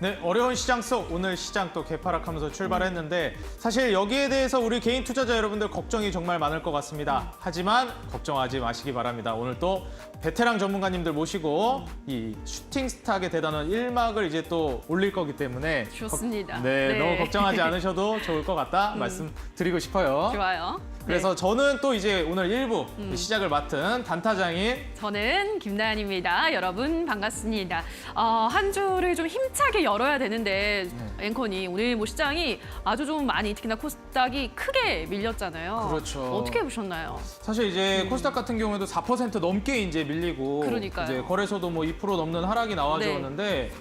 네, 어려운 시장 속 오늘 시장 또 개파락하면서 출발했는데 사실 여기에 대해서 우리 개인 투자자 여러분들 걱정이 정말 많을 것 같습니다. 하지만 걱정하지 마시기 바랍니다. 오늘 또 베테랑 전문가님들 모시고 이 슈팅 스탁에 대단한 1막을 이제 또 올릴 거기 때문에 좋습니다. 네, 너무 걱정하지 않으셔도 좋을 것 같다 말씀드리고 싶어요. 좋아요. 그래서 네. 저는 또 이제 오늘 1부 시작을 맡은 단타장인 저는 김나연입니다. 여러분 반갑습니다. 한 주를 좀 힘차게 열어야 되는데 앵커니 오늘 뭐 시장이 아주 좀 많이 특히나 코스닥이 크게 밀렸잖아요. 그렇죠. 어떻게 보셨나요? 사실 이제 코스닥 같은 경우에도 4% 넘게 이제 밀리고 그러니까요. 이제 거래소도 뭐 2% 넘는 하락이 나와주었는데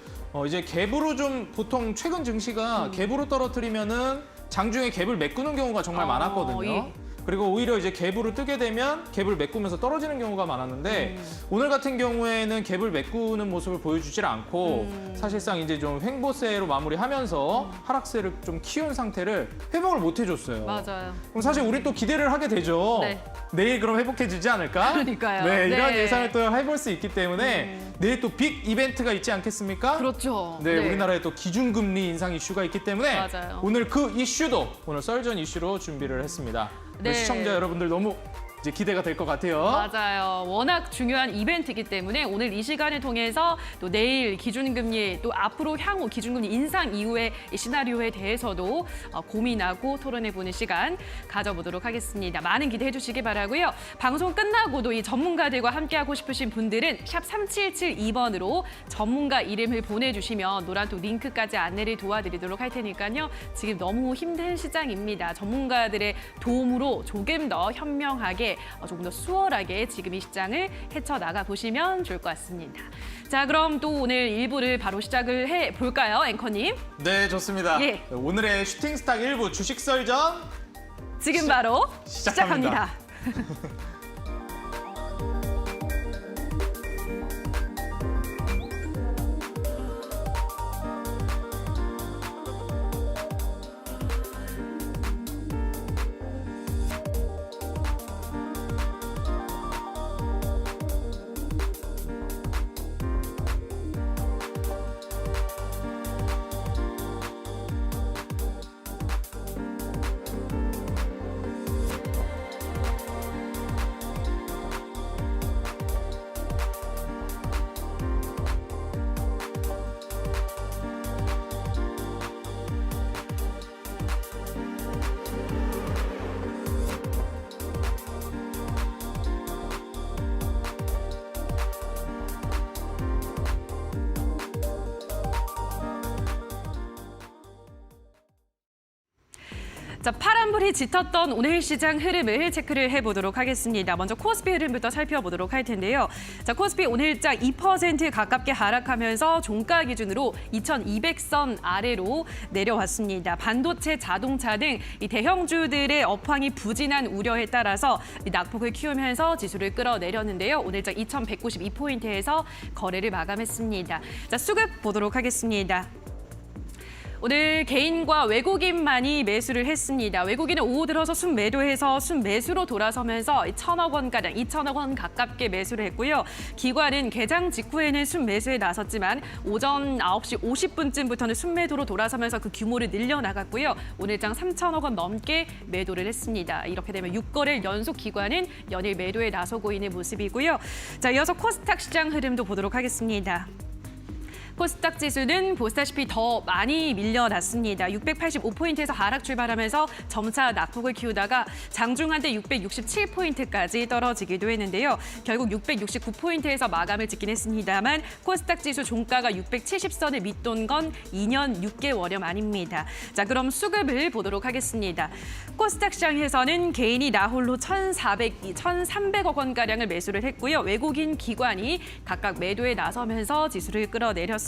이제 갭으로 좀 보통 최근 증시가 갭으로 떨어뜨리면은 장중에 갭을 메꾸는 경우가 정말 많았거든요. 그리고 오히려 이제 갭으로 뜨게 되면 갭을 메꾸면서 떨어지는 경우가 많았는데 오늘 같은 경우에는 갭을 메꾸는 모습을 보여주질 않고 사실상 이제 좀 횡보세로 마무리하면서 하락세를 좀 키운 상태를 회복을 못 해줬어요. 맞아요. 그럼 사실 우리 또 기대를 하게 되죠. 네. 내일 그럼 회복해지지 않을까? 그러니까요. 네, 이런 네. 예상을 또 해볼 수 있기 때문에 내일 또 빅 이벤트가 있지 않겠습니까? 그렇죠. 네, 우리나라에 또 기준금리 인상 이슈가 있기 때문에 맞아요. 오늘 그 이슈도 오늘 썰전 이슈로 준비를 했습니다. 네. 시청자 여러분들 너무 이제 기대가 될 것 같아요. 맞아요. 워낙 중요한 이벤트이기 때문에 오늘 이 시간을 통해서 또 내일 기준금리 또 앞으로 향후 기준금리 인상 이후의 이 시나리오에 대해서도 고민하고 토론해보는 시간 가져보도록 하겠습니다. 많은 기대해 주시기 바라고요. 방송 끝나고도 이 전문가들과 함께하고 싶으신 분들은 샵 3772번으로 전문가 이름을 보내주시면 노란톡 링크까지 안내를 도와드리도록 할 테니까요. 지금 너무 힘든 시장입니다. 전문가들의 도움으로 조금 더 현명하게 조금 더 수월하게 지금 이 시장을 헤쳐나가 보시면 좋을 것 같습니다. 자, 그럼 또 오늘 1부를 바로 시작을 해볼까요, 앵커님? 네, 좋습니다. 예. 오늘의 슈팅 스탁 1부 주식 썰전 지금 바로 시작합니다. 시작합니다. 자, 파란불이 짙었던 오늘 시장 흐름을 체크를 해보도록 하겠습니다. 먼저 코스피 흐름부터 살펴보도록 할 텐데요. 자, 코스피 오늘장 2% 가깝게 하락하면서 종가 기준으로 2200선 아래로 내려왔습니다. 반도체, 자동차 등 이 대형주들의 업황이 부진한 우려에 따라서 낙폭을 키우면서 지수를 끌어내렸는데요. 오늘장 2192포인트에서 거래를 마감했습니다. 자, 수급 보도록 하겠습니다. 오늘 개인과 외국인만이 매수를 했습니다. 외국인은 오후 들어서 순매도해서 순매수로 돌아서면서 1,000억 원가량, 2,000억 원 가깝게 매수를 했고요. 기관은 개장 직후에는 순매수에 나섰지만 오전 9시 50분쯤부터는 순매도로 돌아서면서 그 규모를 늘려나갔고요. 오늘장 3,000억 원 넘게 매도를 했습니다. 이렇게 되면 6거래일 연속 기관은 연일 매도에 나서고 있는 모습이고요. 자, 이어서 코스닥 시장 흐름도 보도록 하겠습니다. 코스닥 지수는 보시다시피 더 많이 밀려났습니다. 685포인트에서 하락 출발하면서 점차 낙폭을 키우다가 장중한데 667포인트까지 떨어지기도 했는데요. 결국 669포인트에서 마감을 짓긴 했습니다만 코스닥 지수 종가가 670선을 밑돈 건 2년 6개월여 만입니다. 자, 그럼 수급을 보도록 하겠습니다. 코스닥 시장에서는 개인이 나홀로 1,300억 원가량을 매수를 했고요. 외국인 기관이 각각 매도에 나서면서 지수를 끌어내렸습니다.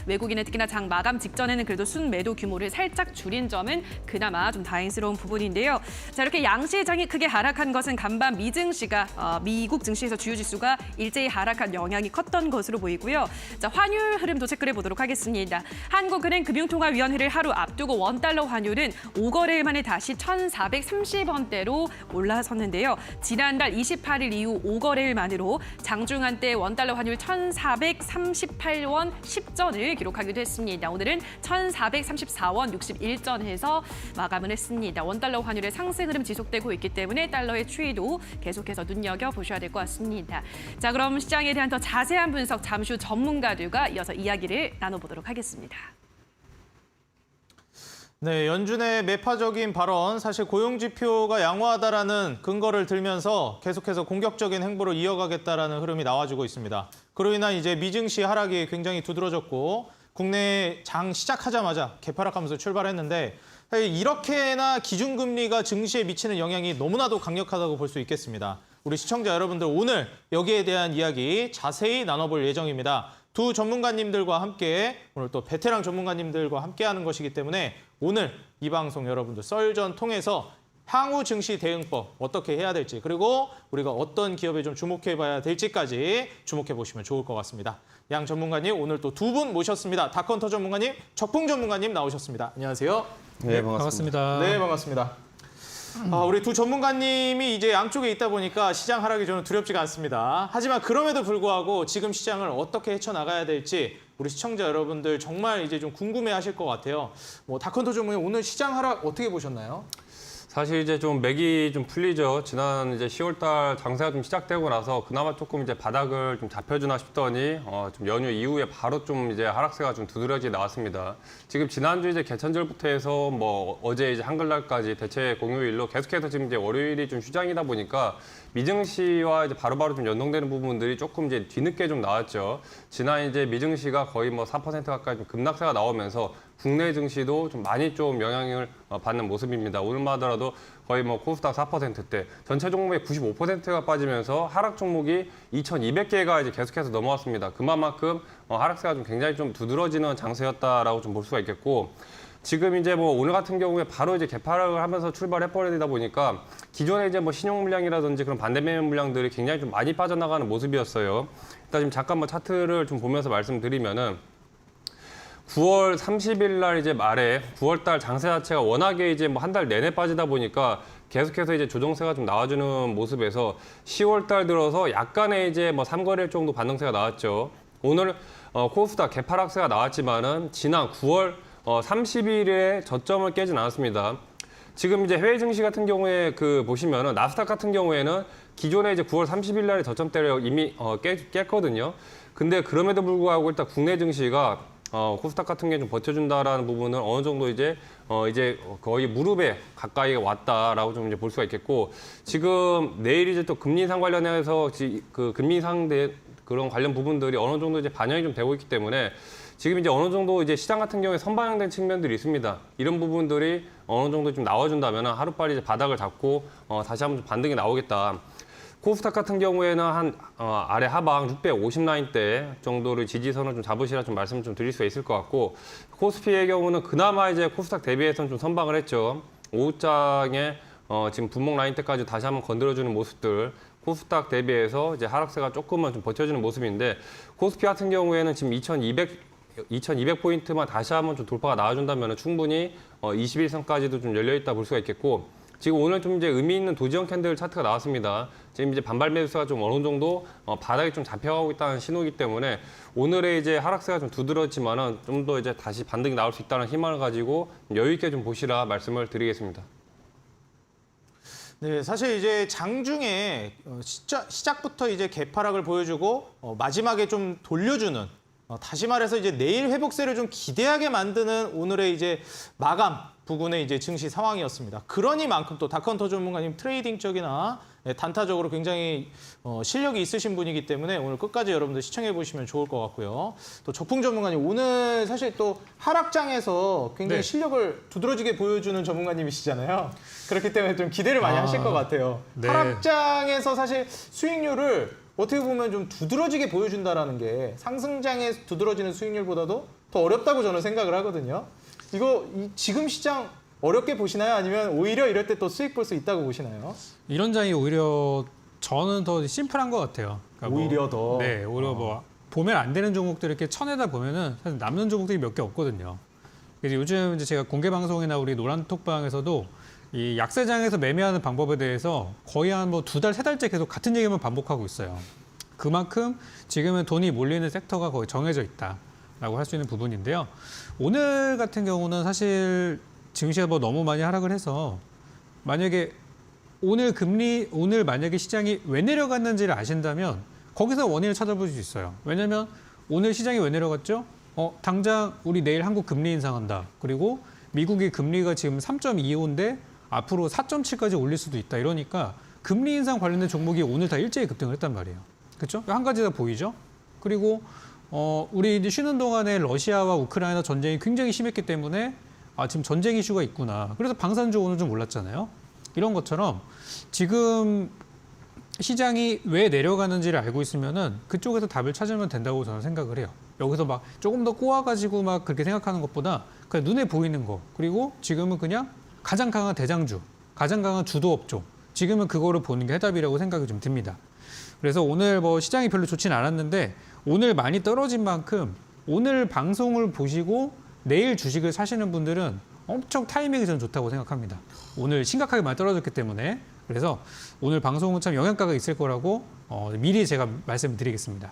외국인은 특히나 장 마감 직전에는 그래도 순매도 규모를 살짝 줄인 점은 그나마 좀 다행스러운 부분인데요. 자, 이렇게 양시장이 크게 하락한 것은 간밤 미증시가 미국 증시에서 주요 지수가 일제히 하락한 영향이 컸던 것으로 보이고요. 자, 환율 흐름도 체크해 보도록 하겠습니다. 한국은행 금융통화위원회를 하루 앞두고 원달러 환율은 5거래일 만에 다시 1,430원대로 올라섰는데요. 지난달 28일 이후 5거래일 만으로 장중한 때 원달러 환율 1,438원 10전을 기록하기도 했습니다. 오늘은 1,434원 61전에서 마감을 했습니다. 원달러 환율의 상승 흐름 지속되고 있기 때문에 달러의 추이도 계속해서 눈여겨보셔야 될 것 같습니다. 자, 그럼 시장에 대한 더 자세한 분석 잠시 후 전문가들과 이어서 이야기를 나눠보도록 하겠습니다. 네, 연준의 매파적인 발언, 사실 고용지표가 양호하다라는 근거를 들면서 계속해서 공격적인 행보를 이어가겠다라는 흐름이 나와주고 있습니다. 그로 인한 이제 미증시 하락이 굉장히 두드러졌고 국내 장 시작하자마자 개파락하면서 출발했는데 사실 이렇게나 기준금리가 증시에 미치는 영향이 너무나도 강력하다고 볼 수 있겠습니다. 우리 시청자 여러분들 오늘 여기에 대한 이야기 자세히 나눠볼 예정입니다. 두 전문가님들과 함께 오늘 또 베테랑 전문가님들과 함께하는 것이기 때문에 오늘 이 방송 여러분들 썰전 통해서 향후 증시 대응법 어떻게 해야 될지 그리고 우리가 어떤 기업에 좀 주목해봐야 될지까지 주목해 보시면 좋을 것 같습니다. 양 전문가님 오늘 또 두 분 모셨습니다. 다컨터 전문가님, 적풍 전문가님 나오셨습니다. 안녕하세요. 네, 반갑습니다. 네, 반갑습니다. 우리 두 전문가님이 이제 양쪽에 있다 보니까 시장 하락이 저는 두렵지가 않습니다. 하지만 그럼에도 불구하고 지금 시장을 어떻게 헤쳐나가야 될지 우리 시청자 여러분들 정말 이제 좀 궁금해하실 것 같아요. 다컨터 전문가님 오늘 시장 하락 어떻게 보셨나요? 사실 이제 좀 맥이 좀 풀리죠. 지난 이제 10월달 장세가 좀 시작되고 나서 그나마 조금 이제 바닥을 좀 잡혀주나 싶더니 좀 연휴 이후에 바로 좀 이제 하락세가 좀 두드러지 나왔습니다. 지금 지난주 이제 개천절부터 해서 뭐 어제 이제 한글날까지 대체 공휴일로 계속해서 지금 이제 월요일이 좀 휴장이다 보니까 미증시와 이제 바로바로 좀 연동되는 부분들이 조금 이제 뒤늦게 좀 나왔죠. 지난 이제 미증시가 거의 뭐 4% 가까이 좀 급락세가 나오면서 국내 증시도 좀 많이 좀 영향을 받는 모습입니다. 오늘만 하더라도 거의 뭐 코스닥 4%대, 전체 종목의 95%가 빠지면서 하락 종목이 2,200개가 이제 계속해서 넘어왔습니다. 그만큼 하락세가 좀 굉장히 좀 두드러지는 장세였다라고 좀 볼 수가 있겠고. 지금 이제 뭐 오늘 같은 경우에 바로 이제 개파락을 하면서 출발해버리다 보니까 기존에 이제 뭐 신용 물량이라든지 그런 반대 매매 물량들이 굉장히 좀 많이 빠져나가는 모습이었어요. 일단 지금 잠깐 뭐 차트를 좀 보면서 말씀드리면은 9월 30일 날 이제 말에 9월 달 장세 자체가 워낙에 이제 뭐 한 달 내내 빠지다 보니까 계속해서 이제 조정세가 좀 나와주는 모습에서 10월 달 들어서 약간의 이제 뭐 3거래일 정도 반등세가 나왔죠. 오늘 코스닥 개파락세가 나왔지만은 지난 9월 30일에 저점을 깨진 않았습니다. 지금 이제 해외 증시 같은 경우에 보시면은 나스닥 같은 경우에는 기존에 이제 9월 30일 날에 저점대를 이미 깼거든요. 근데 그럼에도 불구하고 일단 국내 증시가 코스닥 같은 게 좀 버텨준다라는 부분은 어느 정도 이제 거의 무릎에 가까이 왔다라고 좀 이제 볼 수가 있겠고, 지금 내일 이제 또 금리 인상 관련해서 그 금리 인상 그런 관련 부분들이 어느 정도 이제 반영이 좀 되고 있기 때문에 지금 이제 어느 정도 이제 시장 같은 경우에 선반영된 측면들이 있습니다. 이런 부분들이 어느 정도 좀 나와준다면 하루빨리 이제 바닥을 잡고 다시 한번 좀 반등이 나오겠다. 코스닥 같은 경우에는 한 아래 하방 650 라인대 정도를 지지선을 좀 잡으시라 좀 말씀을 좀 드릴 수가 있을 것 같고, 코스피의 경우는 그나마 이제 코스닥 대비해서는 좀 선방을 했죠. 오후장에 지금 분목 라인대까지 다시 한번 건드려주는 모습들, 코스닥 대비해서 이제 하락세가 조금은 좀 버텨주는 모습인데, 코스피 같은 경우에는 지금 2200포인트만 다시 한번 좀 돌파가 나와준다면 충분히 21선까지도 좀 열려있다 볼 수가 있겠고, 지금 오늘 좀 이제 의미 있는 도지형 캔들 차트가 나왔습니다. 지금 이제 반발 매수가 좀 어느 정도 바닥이 좀 잡혀가고 있다는 신호이기 때문에 오늘의 이제 하락세가 좀 두드러지만은 좀 더 이제 다시 반등이 나올 수 있다는 희망을 가지고 여유 있게 좀 보시라 말씀을 드리겠습니다. 네, 사실 이제 장중에 시작부터 이제 개파락을 보여주고 마지막에 좀 돌려주는, 다시 말해서 이제 내일 회복세를 좀 기대하게 만드는 오늘의 이제 마감 부근의 이제 증시 상황이었습니다. 그러니만큼 또 다컨터 전문가님 트레이딩 쪽이나 단타적으로 굉장히 실력이 있으신 분이기 때문에 오늘 끝까지 여러분들 시청해 보시면 좋을 것 같고요. 또 적풍 전문가님 오늘 사실 또 하락장에서 굉장히 실력을 두드러지게 보여주는 전문가님이시잖아요. 그렇기 때문에 좀 기대를 많이 하실 것 같아요. 네. 하락장에서 사실 수익률을 어떻게 보면 좀 두드러지게 보여준다라는 게 상승장에 두드러지는 수익률보다도 더 어렵다고 저는 생각을 하거든요. 지금 시장 어렵게 보시나요? 아니면 오히려 이럴 때 또 수익 볼 수 있다고 보시나요? 이런 장이 오히려 저는 더 심플한 것 같아요. 그러니까 오히려 더? 네, 오히려 뭐 보면 안 되는 종목들 이렇게 쳐내다 보면은 사실 남는 종목들이 몇 개 없거든요. 그래서 요즘 이제 제가 공개 방송이나 우리 노란톡방에서도 이 약세장에서 매매하는 방법에 대해서 거의 한 뭐 2달, 3달째 계속 같은 얘기만 반복하고 있어요. 그만큼 지금은 돈이 몰리는 섹터가 거의 정해져 있다. 라고 할 수 있는 부분인데요. 오늘 같은 경우는 사실 증시가 뭐 너무 많이 하락을 해서 만약에 오늘 만약에 시장이 왜 내려갔는지를 아신다면 거기서 원인을 찾아볼 수 있어요. 왜냐하면 오늘 시장이 왜 내려갔죠? 당장 우리 내일 한국 금리 인상한다. 그리고 미국이 금리가 지금 3.25인데 앞으로 4.7까지 올릴 수도 있다. 이러니까 금리 인상 관련된 종목이 오늘 다 일제히 급등을 했단 말이에요. 그렇죠? 한 가지 다 보이죠? 그리고 우리 이제 쉬는 동안에 러시아와 우크라이나 전쟁이 굉장히 심했기 때문에 지금 전쟁 이슈가 있구나. 그래서 방산주 오늘 좀 올랐잖아요. 이런 것처럼 지금 시장이 왜 내려가는지를 알고 있으면은 그쪽에서 답을 찾으면 된다고 저는 생각을 해요. 여기서 막 조금 더 꼬아가지고 막 그렇게 생각하는 것보다 그냥 눈에 보이는 거. 그리고 지금은 그냥 가장 강한 대장주, 가장 강한 주도 업종. 지금은 그거를 보는 게 해답이라고 생각이 좀 듭니다. 그래서 오늘 뭐 시장이 별로 좋지는 않았는데 오늘 많이 떨어진 만큼 오늘 방송을 보시고 내일 주식을 사시는 분들은 엄청 타이밍이 저는 좋다고 생각합니다. 오늘 심각하게 많이 떨어졌기 때문에 그래서 오늘 방송은 참 영향가가 있을 거라고 미리 제가 말씀드리겠습니다.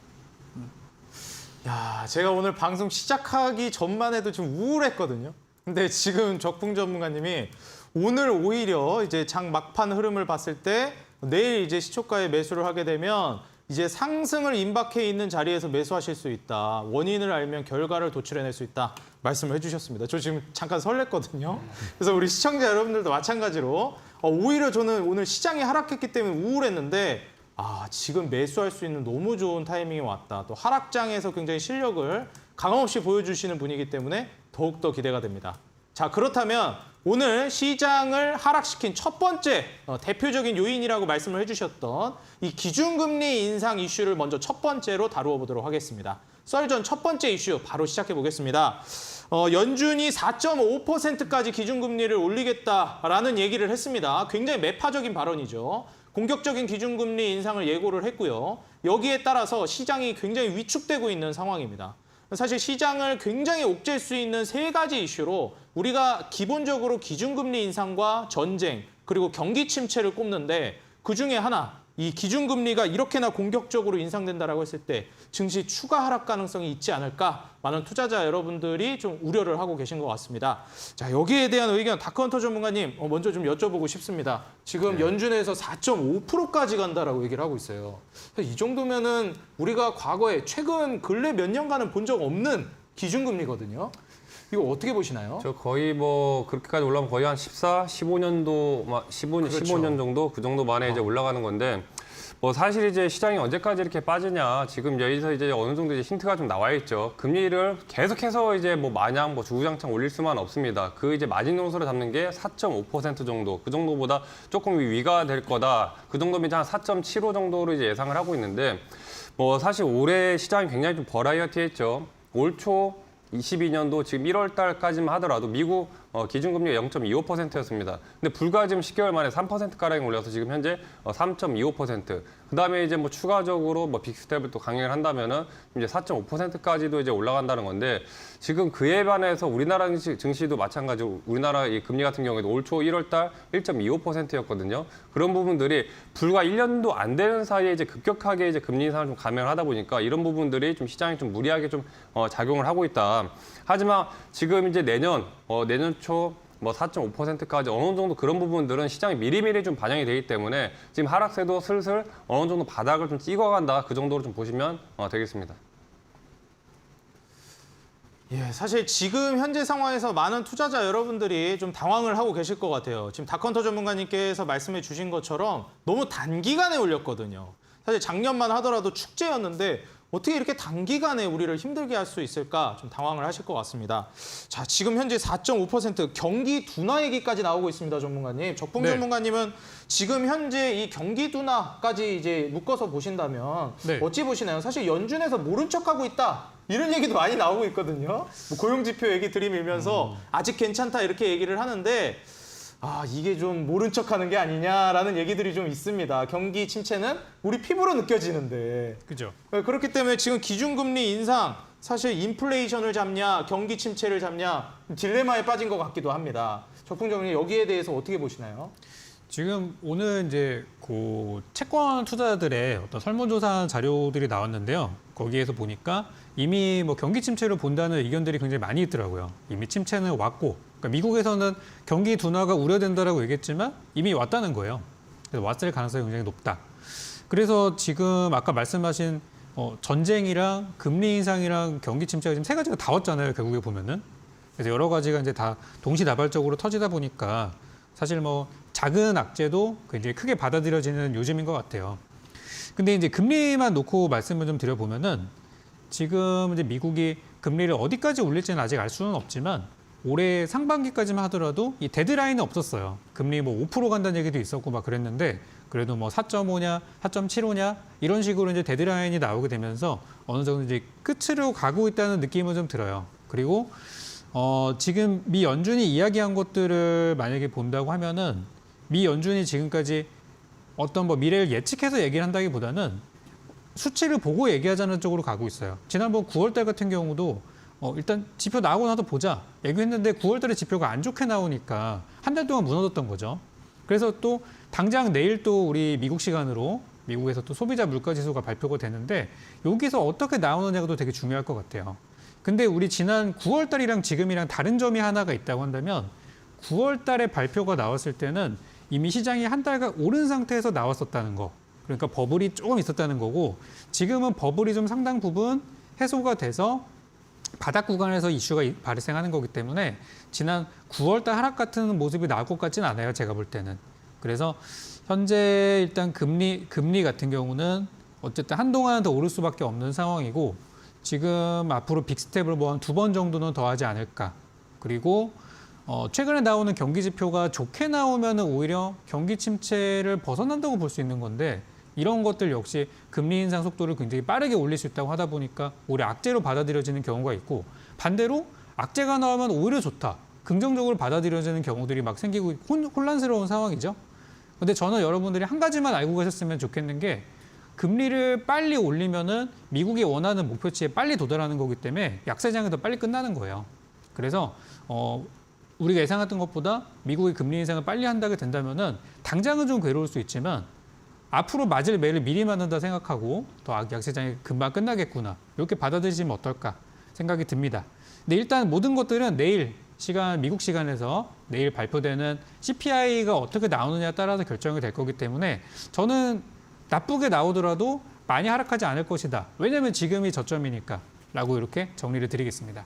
야, 제가 오늘 방송 시작하기 전만 해도 좀 우울했거든요. 근데 지금 적풍 전문가님이 오늘 오히려 이제 장 막판 흐름을 봤을 때 내일 이제 시초가에 매수를 하게 되면 이제 상승을 임박해 있는 자리에서 매수하실 수 있다. 원인을 알면 결과를 도출해낼 수 있다. 말씀을 해주셨습니다. 저 지금 잠깐 설렜거든요. 그래서 우리 시청자 여러분들도 마찬가지로 오히려 저는 오늘 시장이 하락했기 때문에 우울했는데 지금 매수할 수 있는 너무 좋은 타이밍이 왔다. 또 하락장에서 굉장히 실력을 강함없이 보여주시는 분이기 때문에 더욱더 기대가 됩니다. 자, 그렇다면 오늘 시장을 하락시킨 첫 번째 대표적인 요인이라고 말씀을 해주셨던 이 기준금리 인상 이슈를 먼저 첫 번째로 다루어 보도록 하겠습니다. 썰전 첫 번째 이슈 바로 시작해 보겠습니다. 연준이 4.5%까지 기준금리를 올리겠다라는 얘기를 했습니다. 굉장히 매파적인 발언이죠. 공격적인 기준금리 인상을 예고를 했고요. 여기에 따라서 시장이 굉장히 위축되고 있는 상황입니다. 사실 시장을 굉장히 옥죄일 수 있는 세 가지 이슈로 우리가 기본적으로 기준금리 인상과 전쟁 그리고 경기 침체를 꼽는데 그중에 하나, 이 기준금리가 이렇게나 공격적으로 인상된다라고 했을 때 증시 추가 하락 가능성이 있지 않을까 많은 투자자 여러분들이 좀 우려를 하고 계신 것 같습니다. 자, 여기에 대한 의견 다크헌터 전문가님 먼저 좀 여쭤보고 싶습니다. 지금 연준에서 4.5%까지 간다라고 얘기를 하고 있어요. 이 정도면은 우리가 과거에 최근 근래 몇 년간은 본 적 없는 기준금리거든요. 이거 어떻게 보시나요? 저 거의 뭐 그렇게까지 올라면 거의 한 15년도, 15년 정도 그 정도 만에 이제 올라가는 건데 뭐 사실 이제 시장이 언제까지 이렇게 빠지냐 지금 여기서 이제 어느 정도 이제 힌트가 좀 나와 있죠. 금리를 계속해서 이제 뭐 마냥 뭐 주구장창 올릴 수만 없습니다. 그 이제 마지노선을 잡는 게 4.5% 정도 그 정도보다 조금 위가 될 거다. 그 정도면 이제 한 4.75 정도로 이제 예상을 하고 있는데 뭐 사실 올해 시장이 굉장히 좀 버라이어티했죠. 올 초 22년도 지금 1월 달까지만 하더라도 미국 기준금리가 0.25%였습니다. 근데 불과 지금 10개월 만에 3%가량 올려서 지금 현재 3.25%. 그다음에 이제 뭐 추가적으로 뭐 빅스텝을 또 강행을 한다면은 이제 4.5%까지도 이제 올라간다는 건데 지금 그에 반해서 우리나라 증시도 마찬가지로 우리나라 이 금리 같은 경우에도 올 초 1월 달 1.25%였거든요. 그런 부분들이 불과 1년도 안 되는 사이에 이제 급격하게 이제 금리 인상을 좀 감행을 하다 보니까 이런 부분들이 좀 시장이 좀 무리하게 좀 작용을 하고 있다. 하지만 지금 이제 내년 초 뭐 4.5%까지 어느 정도 그런 부분들은 시장이 미리미리 좀 반영이 되기 때문에 지금 하락세도 슬슬 어느 정도 바닥을 좀 찍어간다. 그 정도로 좀 보시면 되겠습니다. 예, 사실 지금 현재 상황에서 많은 투자자 여러분들이 좀 당황을 하고 계실 것 같아요. 지금 다컨터 전문가님께서 말씀해 주신 것처럼 너무 단기간에 올렸거든요. 사실 작년만 하더라도 축제였는데 어떻게 이렇게 단기간에 우리를 힘들게 할 수 있을까 좀 당황을 하실 것 같습니다. 자, 지금 현재 4.5% 경기 둔화 얘기까지 나오고 있습니다, 전문가님. 적봉 전문가님은 지금 현재 이 경기 둔화까지 이제 묶어서 보신다면 어찌 보시나요? 사실 연준에서 모른 척하고 있다. 이런 얘기도 많이 나오고 있거든요. 뭐 고용지표 얘기 들이밀면서 아직 괜찮다 이렇게 얘기를 하는데 이게 좀 모른 척하는 게 아니냐라는 얘기들이 좀 있습니다. 경기 침체는 우리 피부로 느껴지는데. 그죠. 그렇기 때문에 지금 기준금리 인상, 사실 인플레이션을 잡냐, 경기 침체를 잡냐 딜레마에 빠진 것 같기도 합니다. 적풍 전문가님 여기에 대해서 어떻게 보시나요? 지금 오늘 이제 그 채권 투자자들의 어떤 설문조사 자료들이 나왔는데요. 거기에서 보니까 이미 뭐 경기 침체를 본다는 의견들이 굉장히 많이 있더라고요. 이미 침체는 왔고, 그러니까 미국에서는 경기 둔화가 우려된다라고 얘기했지만 이미 왔다는 거예요. 그래서 왔을 가능성이 굉장히 높다. 그래서 지금 아까 말씀하신 전쟁이랑 금리 인상이랑 경기 침체가 지금 세 가지가 다 왔잖아요. 결국에 보면은. 그래서 여러 가지가 이제 다 동시다발적으로 터지다 보니까 사실 뭐 작은 악재도 굉장히 크게 받아들여지는 요즘인 것 같아요. 근데 이제 금리만 놓고 말씀을 좀 드려보면은 지금 이제 미국이 금리를 어디까지 올릴지는 아직 알 수는 없지만 올해 상반기까지만 하더라도 이 데드라인은 없었어요. 금리 뭐 5% 간다는 얘기도 있었고 막 그랬는데 그래도 뭐 4.5냐, 4.75냐 이런 식으로 이제 데드라인이 나오게 되면서 어느 정도 이제 끝으로 가고 있다는 느낌은 좀 들어요. 그리고 지금 미 연준이 이야기한 것들을 만약에 본다고 하면은 미 연준이 지금까지 어떤 뭐 미래를 예측해서 얘기를 한다기보다는 수치를 보고 얘기하자는 쪽으로 가고 있어요. 지난번 9월달 같은 경우도 일단 지표 나오고 나서 보자 얘기했는데 9월달에 지표가 안 좋게 나오니까 한 달 동안 무너졌던 거죠. 그래서 또 당장 내일 또 우리 미국 시간으로 미국에서 또 소비자 물가 지수가 발표가 되는데 여기서 어떻게 나오느냐도 되게 중요할 것 같아요. 근데 우리 지난 9월달이랑 지금이랑 다른 점이 하나가 있다고 한다면 9월달에 발표가 나왔을 때는 이미 시장이 한 달간 오른 상태에서 나왔었다는 거. 그러니까 버블이 조금 있었다는 거고 지금은 버블이 좀 상당 부분 해소가 돼서 바닥 구간에서 이슈가 발생하는 거기 때문에 지난 9월달 하락 같은 모습이 나올 것 같지는 않아요. 제가 볼 때는. 그래서 현재 일단 금리 같은 경우는 어쨌든 한동안 더 오를 수밖에 없는 상황이고 지금 앞으로 빅스텝을 뭐 한 2번 정도는 더 하지 않을까. 그리고 최근에 나오는 경기 지표가 좋게 나오면 오히려 경기 침체를 벗어난다고 볼 수 있는 건데 이런 것들 역시 금리 인상 속도를 굉장히 빠르게 올릴 수 있다고 하다 보니까 오히려 악재로 받아들여지는 경우가 있고 반대로 악재가 나오면 오히려 좋다. 긍정적으로 받아들여지는 경우들이 막 생기고 혼란스러운 상황이죠. 근데 저는 여러분들이 한 가지만 알고 계셨으면 좋겠는 게 금리를 빨리 올리면은 미국이 원하는 목표치에 빨리 도달하는 거기 때문에 약세장이 더 빨리 끝나는 거예요. 그래서 우리가 예상했던 것보다 미국이 금리 인상을 빨리 한다게 된다면은 당장은 좀 괴로울 수 있지만 앞으로 맞을 매를 미리 맞는다 생각하고 더 약세장이 금방 끝나겠구나 이렇게 받아들이시면 어떨까 생각이 듭니다. 근데 일단 모든 것들은 내일 미국 시간에서 내일 발표되는 CPI가 어떻게 나오느냐에 따라서 결정이 될 거기 때문에 저는 나쁘게 나오더라도 많이 하락하지 않을 것이다. 왜냐하면 지금이 저점이니까 라고 이렇게 정리를 드리겠습니다.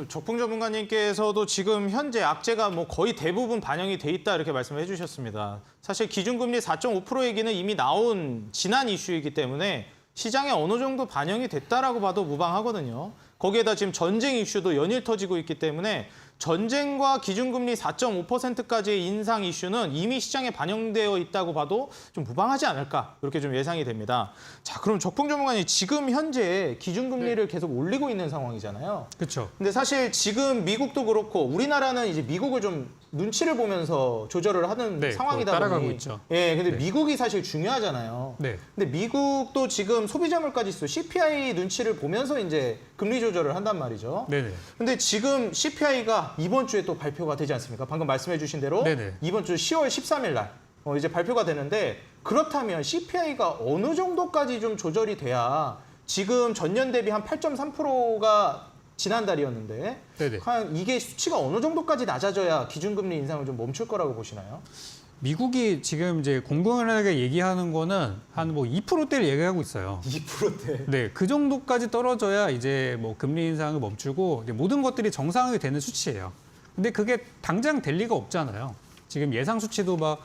적풍 전문가님께서도 지금 현재 악재가 뭐 거의 대부분 반영이 돼 있다 이렇게 말씀을 해주셨습니다. 사실 기준금리 4.5% 얘기는 이미 나온 지난 이슈이기 때문에 시장에 어느 정도 반영이 됐다라고 봐도 무방하거든요. 거기에다 지금 전쟁 이슈도 연일 터지고 있기 때문에 전쟁과 기준금리 4.5%까지의 인상 이슈는 이미 시장에 반영되어 있다고 봐도 좀 무방하지 않을까 이렇게 좀 예상이 됩니다. 자, 그럼 적풍 전문가님 지금 현재 기준금리를 계속 올리고 있는 상황이잖아요. 그렇죠. 근데 사실 지금 미국도 그렇고 우리나라는 이제 미국을 좀 눈치를 보면서 조절을 하는 상황이다 보니 따라가고 있죠. 예, 근데 미국이 사실 중요하잖아요. 네. 근데 미국도 지금 소비자 물가 지수 CPI 눈치를 보면서 이제 금리 조절을 한단 말이죠. 네네. 근데 지금 CPI가 이번 주에 또 발표가 되지 않습니까? 방금 말씀해 주신 대로 네네. 이번 주 10월 13일 날 이제 발표가 되는데 그렇다면 CPI가 어느 정도까지 좀 조절이 돼야 지금 전년 대비 한 8.3%가 지난달이었는데 네네. 과연 이게 수치가 어느 정도까지 낮아져야 기준금리 인상을 좀 멈출 거라고 보시나요? 미국이 지금 이제 공공연하게 얘기하는 거는 한 뭐 2%대를 얘기하고 있어요. 2%대. 네, 그 정도까지 떨어져야 이제 뭐 금리 인상을 멈추고 이제 모든 것들이 정상이 되는 수치예요. 근데 그게 당장 될 리가 없잖아요. 지금 예상 수치도 막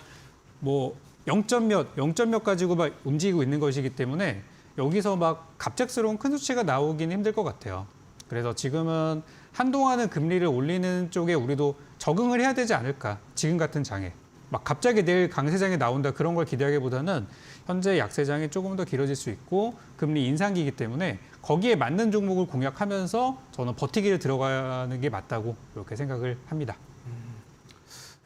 뭐 0점 몇 가지고 막 움직이고 있는 것이기 때문에 여기서 막 갑작스러운 큰 수치가 나오기는 힘들 것 같아요. 그래서 지금은 한동안은 금리를 올리는 쪽에 우리도 적응을 해야 되지 않을까. 지금 같은 장에. 막 갑자기 내일 강세장이 나온다 그런 걸 기대하기보다는 현재 약세장이 조금 더 길어질 수 있고 금리 인상기이기 때문에 거기에 맞는 종목을 공략하면서 저는 버티기를 들어가는 게 맞다고 이렇게 생각을 합니다.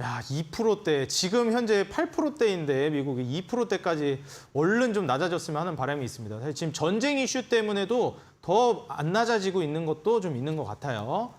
야, 2%대. 지금 현재 8%대인데 미국이 2%대까지 얼른 좀 낮아졌으면 하는 바람이 있습니다. 사실 지금 전쟁 이슈 때문에도 더 안 낮아지고 있는 것도 좀 있는 것 같아요.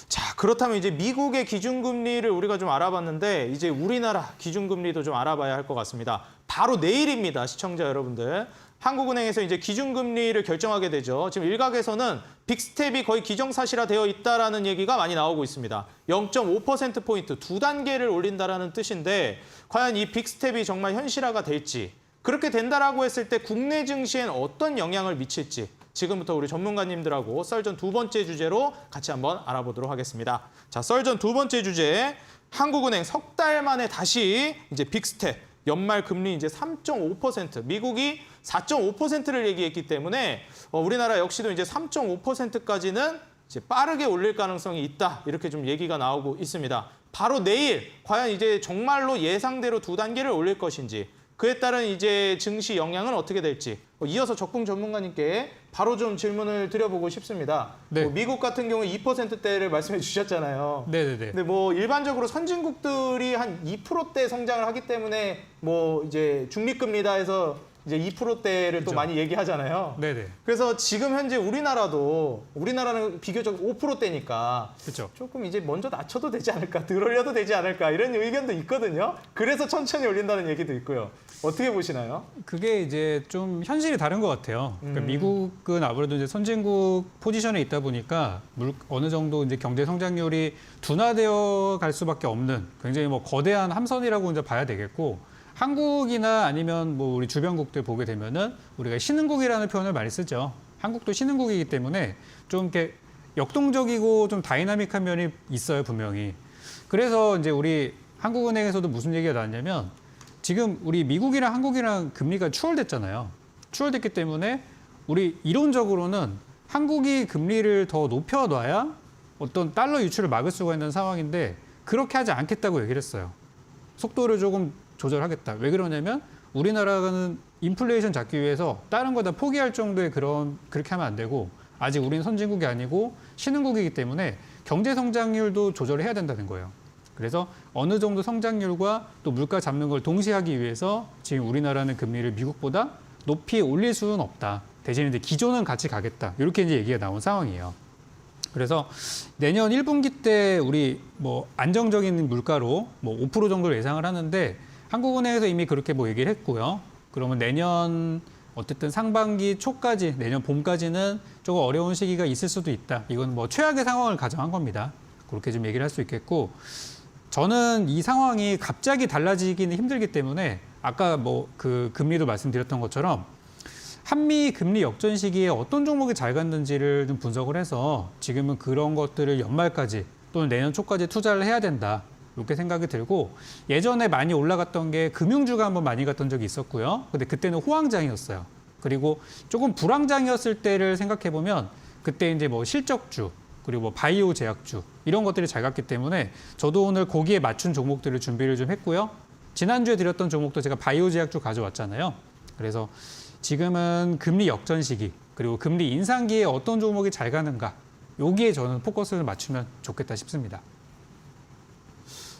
자, 그렇다면 이제 미국의 기준금리를 우리가 좀 알아봤는데 이제 우리나라 기준금리도 좀 알아봐야 할 것 같습니다. 바로 내일입니다, 시청자 여러분들. 한국은행에서 이제 기준금리를 결정하게 되죠. 지금 일각에서는 빅스텝이 거의 기정사실화되어 있다라는 얘기가 많이 나오고 있습니다. 0.5%포인트 두 단계를 올린다라는 뜻인데 과연 이 빅스텝이 정말 현실화가 될지, 그렇게 된다라고 했을 때 국내 증시엔 어떤 영향을 미칠지 지금부터 우리 전문가님들하고 썰전 두 번째 주제로 같이 한번 알아보도록 하겠습니다. 자, 썰전 두 번째 주제, 한국은행 석 달 만에 다시 이제 빅스텝, 연말 금리 이제 3.5%, 미국이 4.5%를 얘기했기 때문에 우리나라 역시도 이제 3.5%까지는 이제 빠르게 올릴 가능성이 있다, 이렇게 좀 얘기가 나오고 있습니다. 바로 내일 과연 이제 정말로 예상대로 두 단계를 올릴 것인지, 그에 따른 이제 증시 영향은 어떻게 될지 이어서 적궁 전문가님께 바로 좀 질문을 드려보고 싶습니다. 네. 미국 같은 경우 2%대를 말씀해 주셨잖아요. 네네네. 근데 뭐 일반적으로 선진국들이 한 2%대 성장을 하기 때문에 뭐 이제 중립금리다 해서 이제 2%대를 또 그렇죠. 많이 얘기하잖아요. 네네. 그래서 지금 현재 우리나라는 비교적 5%대니까 그렇죠. 조금 이제 먼저 낮춰도 되지 않을까, 덜 올려도 되지 않을까, 이런 의견도 있거든요. 그래서 천천히 올린다는 얘기도 있고요. 어떻게 보시나요? 그게 이제 좀 현실이 다른 것 같아요. 그러니까 미국은 아무래도 이제 선진국 포지션에 있다 보니까 어느 정도 이제 경제 성장률이 둔화되어 갈 수밖에 없는 굉장히 뭐 거대한 함선이라고 이제 봐야 되겠고, 한국이나 아니면 뭐 우리 주변국들 보게 되면은 우리가 신흥국이라는 표현을 많이 쓰죠. 한국도 신흥국이기 때문에 좀 이렇게 역동적이고 좀 다이나믹한 면이 있어요, 분명히. 그래서 이제 우리 한국은행에서도 무슨 얘기가 나왔냐면, 지금 우리 미국이랑 한국이랑 금리가 추월됐잖아요. 추월됐기 때문에 우리 이론적으로는 한국이 금리를 더 높여놔야 어떤 달러 유출을 막을 수가 있는 상황인데 그렇게 하지 않겠다고 얘기를 했어요. 속도를 조금 조절하겠다. 왜 그러냐면 우리나라는 인플레이션 잡기 위해서 다른 거 다 포기할 정도의 그렇게 하면 안 되고, 아직 우리는 선진국이 아니고 신흥국이기 때문에 경제 성장률도 조절해야 된다는 거예요. 그래서 어느 정도 성장률과 또 물가 잡는 걸 동시에 하기 위해서 지금 우리나라는 금리를 미국보다 높이 올릴 수는 없다. 대신 이제 기존은 같이 가겠다. 이렇게 이제 얘기가 나온 상황이에요. 그래서 내년 1분기 때 우리 뭐 안정적인 물가로 뭐 5% 정도를 예상을 하는데, 한국은행에서 이미 그렇게 뭐 얘기를 했고요. 그러면 내년 어쨌든 상반기 초까지, 내년 봄까지는 조금 어려운 시기가 있을 수도 있다. 이건 뭐 최악의 상황을 가정한 겁니다. 그렇게 좀 얘기를 할 수 있겠고, 저는 이 상황이 갑자기 달라지기는 힘들기 때문에 아까 뭐 그 금리도 말씀드렸던 것처럼 한미 금리 역전 시기에 어떤 종목이 잘 갔는지를 좀 분석을 해서 지금은 그런 것들을 연말까지 또는 내년 초까지 투자를 해야 된다. 이렇게 생각이 들고, 예전에 많이 올라갔던 게 금융주가 한번 많이 갔던 적이 있었고요. 근데 그때는 호황장이었어요. 그리고 조금 불황장이었을 때를 생각해 보면 그때 이제 뭐 실적주, 그리고 뭐 바이오 제약주 이런 것들이 잘 갔기 때문에 저도 오늘 거기에 맞춘 종목들을 준비를 좀 했고요. 지난주에 드렸던 종목도 제가 바이오 제약주 가져왔잖아요. 그래서 지금은 금리 역전 시기, 그리고 금리 인상기에 어떤 종목이 잘 가는가, 여기에 저는 포커스를 맞추면 좋겠다 싶습니다.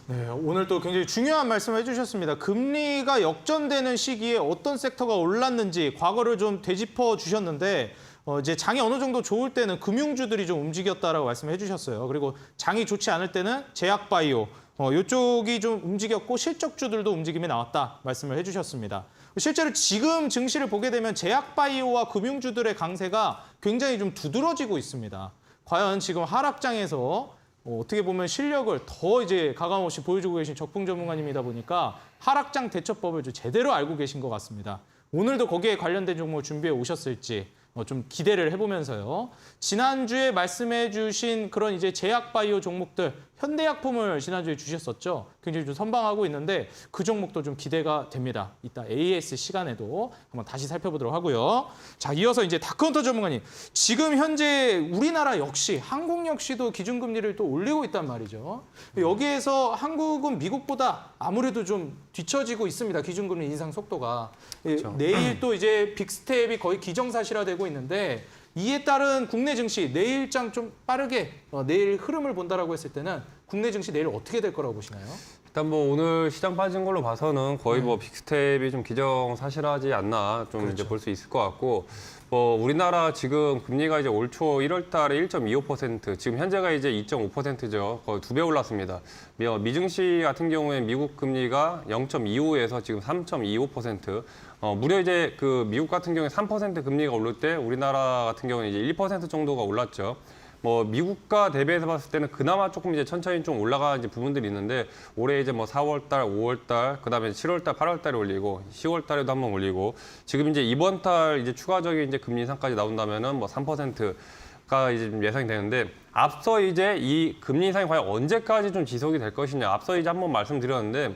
네, 오늘 또 굉장히 중요한 말씀을 해주셨습니다. 금리가 역전되는 시기에 어떤 섹터가 올랐는지 과거를 좀 되짚어 주셨는데, 이제 장이 어느 정도 좋을 때는 금융주들이 좀 움직였다라고 말씀해 주셨어요. 그리고 장이 좋지 않을 때는 제약바이오, 이쪽이 좀 움직였고 실적주들도 움직임이 나왔다 말씀을 해주셨습니다. 실제로 지금 증시를 보게 되면 제약바이오와 금융주들의 강세가 굉장히 좀 두드러지고 있습니다. 과연 지금 하락장에서 어떻게 보면 실력을 더 이제 가감없이 보여주고 계신 적풍 전문가님이다 보니까 하락장 대처법을 좀 제대로 알고 계신 것 같습니다. 오늘도 거기에 관련된 종목을 준비해 오셨을지 좀 기대를 해보면서요. 지난주에 말씀해 주신 그런 이제 제약바이오 종목들, 현대약품을 지난주에 주셨었죠. 굉장히 좀 선방하고 있는데 그 종목도 좀 기대가 됩니다. 이따 AS 시간에도 한번 다시 살펴보도록 하고요. 자, 이어서 이제 다크헌터 전문가님. 지금 현재 우리나라 역시, 한국 역시도 기준금리를 또 올리고 있단 말이죠. 여기에서 한국은 미국보다 아무래도 좀 뒤처지고 있습니다. 기준금리 인상 속도가. 그렇죠. 내일 또 이제 빅스텝이 거의 기정사실화되고 있는데, 이에 따른 국내 증시 내일장 좀 빠르게 내일 흐름을 본다라고 했을 때는 국내 증시 내일 어떻게 될 거라고 보시나요? 일단 뭐 오늘 시장 빠진 걸로 봐서는 거의 뭐 빅스텝이 좀 기정사실하지 않나 좀 그렇죠. 이제 볼 수 있을 것 같고, 우리나라 지금 금리가 이제 올 초 1월 달에 1.25%, 지금 현재가 이제 2.5%죠. 거의 2배 올랐습니다. 미증시 같은 경우에 미국 금리가 0.25에서 지금 3.25%. 무려 이제 그 미국 같은 경우에 3% 금리가 오를 때 우리나라 같은 경우는 이제 1% 정도가 올랐죠. 미국과 대비해서 봤을 때는 그나마 조금 이제 천천히 좀 올라가는 이제 부분들이 있는데 올해 이제 4월 달, 5월 달, 그다음에 7월 달, 8월 달에 올리고 10월 달에도 한번 올리고 지금 이제 이번 달 이제 추가적인 이제 금리 인상까지 나온다면은 3%가 이제 좀 예상이 되는데 앞서 이제 이 금리 인상이 과연 언제까지 좀 지속이 될 것이냐 앞서 이제 한번 말씀드렸는데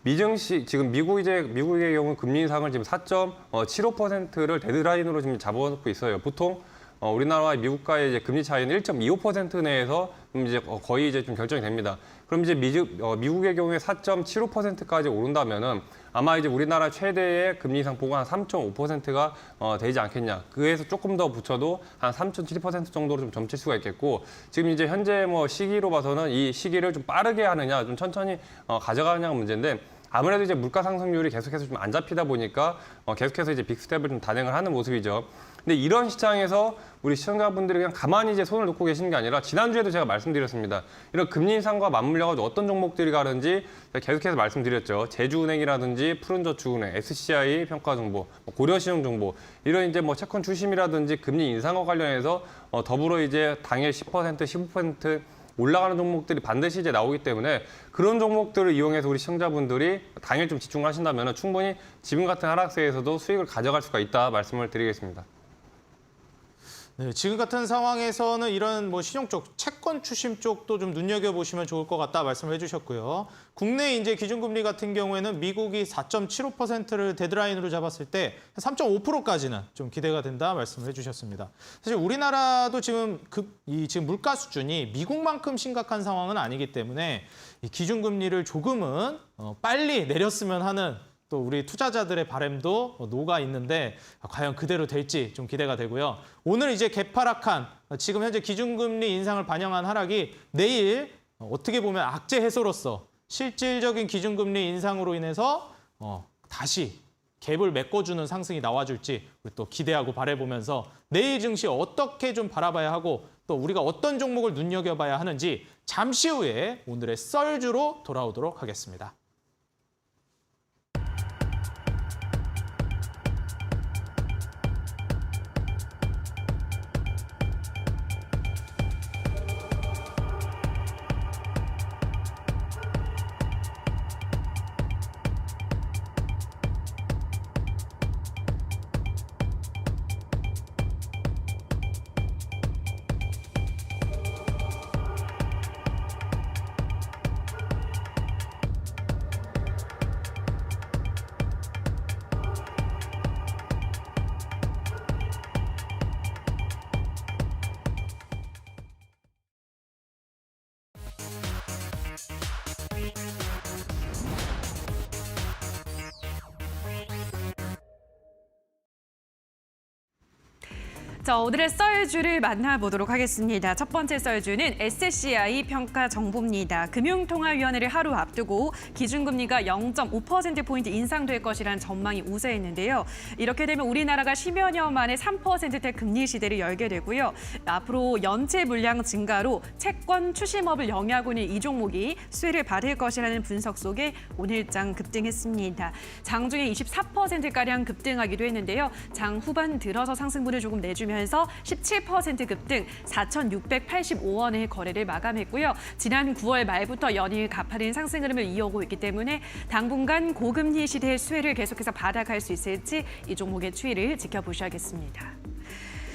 미증시 지금 미국의 경우 금리 인상을 지금 4.75%를 데드라인으로 지금 잡아놓고 있어요. 보통 우리나라와 미국과의 이제 금리 차이는 1.25% 내에서 이제 거의 이제 좀 결정이 됩니다. 그럼 이제 미국의 경우에 4.75%까지 오른다면은 아마 이제 우리나라 최대의 금리 인상 폭은 한 3.5%가 되지 않겠냐. 그에서 조금 더 붙여도 한 3.7% 정도로 좀 점칠 수가 있겠고 지금 이제 현재 시기로 봐서는 이 시기를 좀 빠르게 하느냐, 좀 천천히 가져가느냐가 문제인데. 아무래도 이제 물가 상승률이 계속해서 좀 안 잡히다 보니까 계속해서 이제 빅스텝을 좀 단행을 하는 모습이죠. 근데 이런 시장에서 우리 시청자분들이 그냥 가만히 이제 손을 놓고 계시는 게 아니라 지난주에도 제가 말씀드렸습니다. 이런 금리 인상과 맞물려가지고 어떤 종목들이 가는지 계속해서 말씀드렸죠. 제주은행이라든지 푸른저축은행, SCI 평가정보, 고려신용정보 이런 이제 채권 추심이라든지 금리 인상과 관련해서 더불어 이제 당일 10%, 15% 올라가는 종목들이 반드시 이제 나오기 때문에 그런 종목들을 이용해서 우리 시청자분들이 당일 좀 집중을 하신다면 충분히 지금 같은 하락세에서도 수익을 가져갈 수가 있다 말씀을 드리겠습니다. 네, 지금 같은 상황에서는 이런 신용 쪽, 채권 추심 쪽도 좀 눈여겨보시면 좋을 것 같다 말씀을 해주셨고요. 국내 이제 기준금리 같은 경우에는 미국이 4.75%를 데드라인으로 잡았을 때 3.5%까지는 좀 기대가 된다 말씀을 해주셨습니다. 사실 우리나라도 지금 지금 물가 수준이 미국만큼 심각한 상황은 아니기 때문에 이 기준금리를 조금은 빨리 내렸으면 하는 또 우리 투자자들의 바람도 녹아 있는데 과연 그대로 될지 좀 기대가 되고요. 오늘 이제 개파락한 지금 현재 기준금리 인상을 반영한 하락이 내일 어떻게 보면 악재 해소로서 실질적인 기준금리 인상으로 인해서 다시 갭을 메꿔주는 상승이 나와줄지 우리 또 기대하고 바라보면서 내일 증시 어떻게 좀 바라봐야 하고 또 우리가 어떤 종목을 눈여겨봐야 하는지 잠시 후에 오늘의 썰주로 돌아오도록 하겠습니다. 자, 오늘의 썰주를 만나보도록 하겠습니다. 첫 번째 썰주는 SCI 평가 정보입니다. 금융통화위원회를 하루 앞두고 기준금리가 0.5%포인트 인상될 것이라는 전망이 우세했는데요. 이렇게 되면 우리나라가 10여 년 만에 3%대 금리 시대를 열게 되고요. 앞으로 연체 물량 증가로 채권 추심업을 영위하고 있는 이 종목이 수혜를 받을 것이라는 분석 속에 오늘장 급등했습니다. 장중에 24%가량 급등하기도 했는데요. 장 후반 들어서 상승분을 조금 내주면서 17% 급등 4,685원의 거래를 마감했고요. 지난 9월 말부터 연일 가파른 상승 흐름을 이어오고 있기 때문에 당분간 고금리 시대의 수혜를 계속해서 받아갈 수 있을지 이 종목의 추이를 지켜보셔야겠습니다.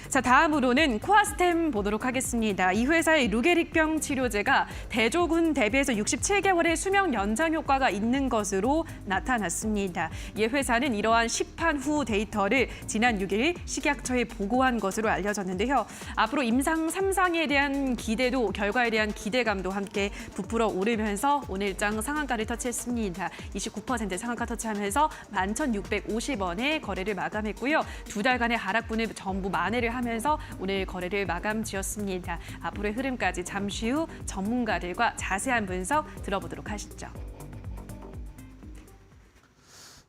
자, 다음으로는 코아스템 보도록 하겠습니다. 이 회사의 루게릭병 치료제가 대조군 대비해서 67개월의 수명 연장 효과가 있는 것으로 나타났습니다. 이 회사는 이러한 시판 후 데이터를 지난 6일 식약처에 보고한 것으로 알려졌는데요. 앞으로 임상 3상에 대한 기대도 결과에 대한 기대감도 함께 부풀어 오르면서 오늘장 상한가를 터치했습니다. 29% 상한가 터치하면서 11,650원에 거래를 마감했고요. 두 달간의 하락분을 전부 만회를 하면서 오늘 거래를 마감 지었습니다. 앞으로의 흐름까지 잠시 후 전문가들과 자세한 분석 들어보도록 하시죠.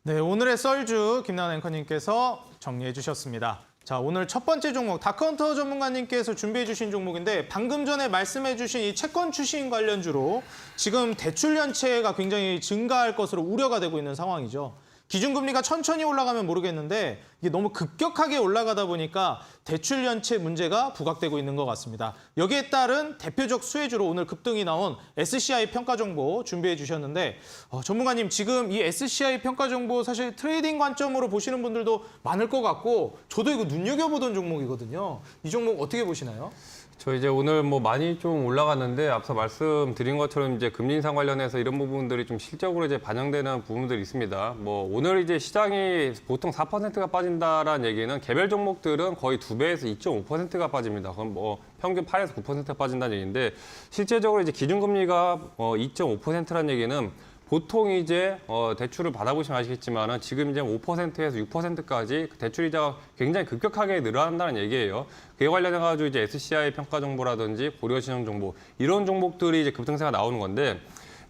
네, 오늘의 썰주 김나은 앵커님께서 정리해 주셨습니다. 자, 오늘 첫 번째 종목 다크헌터 전문가님께서 준비해 주신 종목인데 방금 전에 말씀해 주신 이 채권 추심 관련주로 지금 대출 연체가 굉장히 증가할 것으로 우려가 되고 있는 상황이죠. 기준금리가 천천히 올라가면 모르겠는데 이게 너무 급격하게 올라가다 보니까 대출 연체 문제가 부각되고 있는 것 같습니다. 여기에 따른 대표적 수혜주로 오늘 급등이 나온 SCI 평가 정보 준비해 주셨는데 전문가님 지금 이 SCI 평가 정보 사실 트레이딩 관점으로 보시는 분들도 많을 것 같고 저도 이거 눈여겨보던 종목이거든요. 이 종목 어떻게 보시나요? 저 이제 오늘 뭐 많이 좀 올라갔는데 앞서 말씀드린 것처럼 이제 금리 인상 관련해서 이런 부분들이 좀 실적으로 이제 반영되는 부분들이 있습니다. 뭐 오늘 이제 시장이 보통 4%가 빠진다라는 얘기는 개별 종목들은 거의 2배에서 2.5%가 빠집니다. 그럼 뭐 평균 8에서 9%가 빠진다는 얘기인데 실제적으로 이제 기준금리가 2.5%라는 얘기는 보통 이제 대출을 받아보시면 아시겠지만은 지금 이제 5%에서 6%까지 대출 이자가 굉장히 급격하게 늘어난다는 얘기예요. 그에 관련해 가지고 이제 SCI 평가 정보라든지 고려신용 정보 이런 종목들이 이제 급등세가 나오는 건데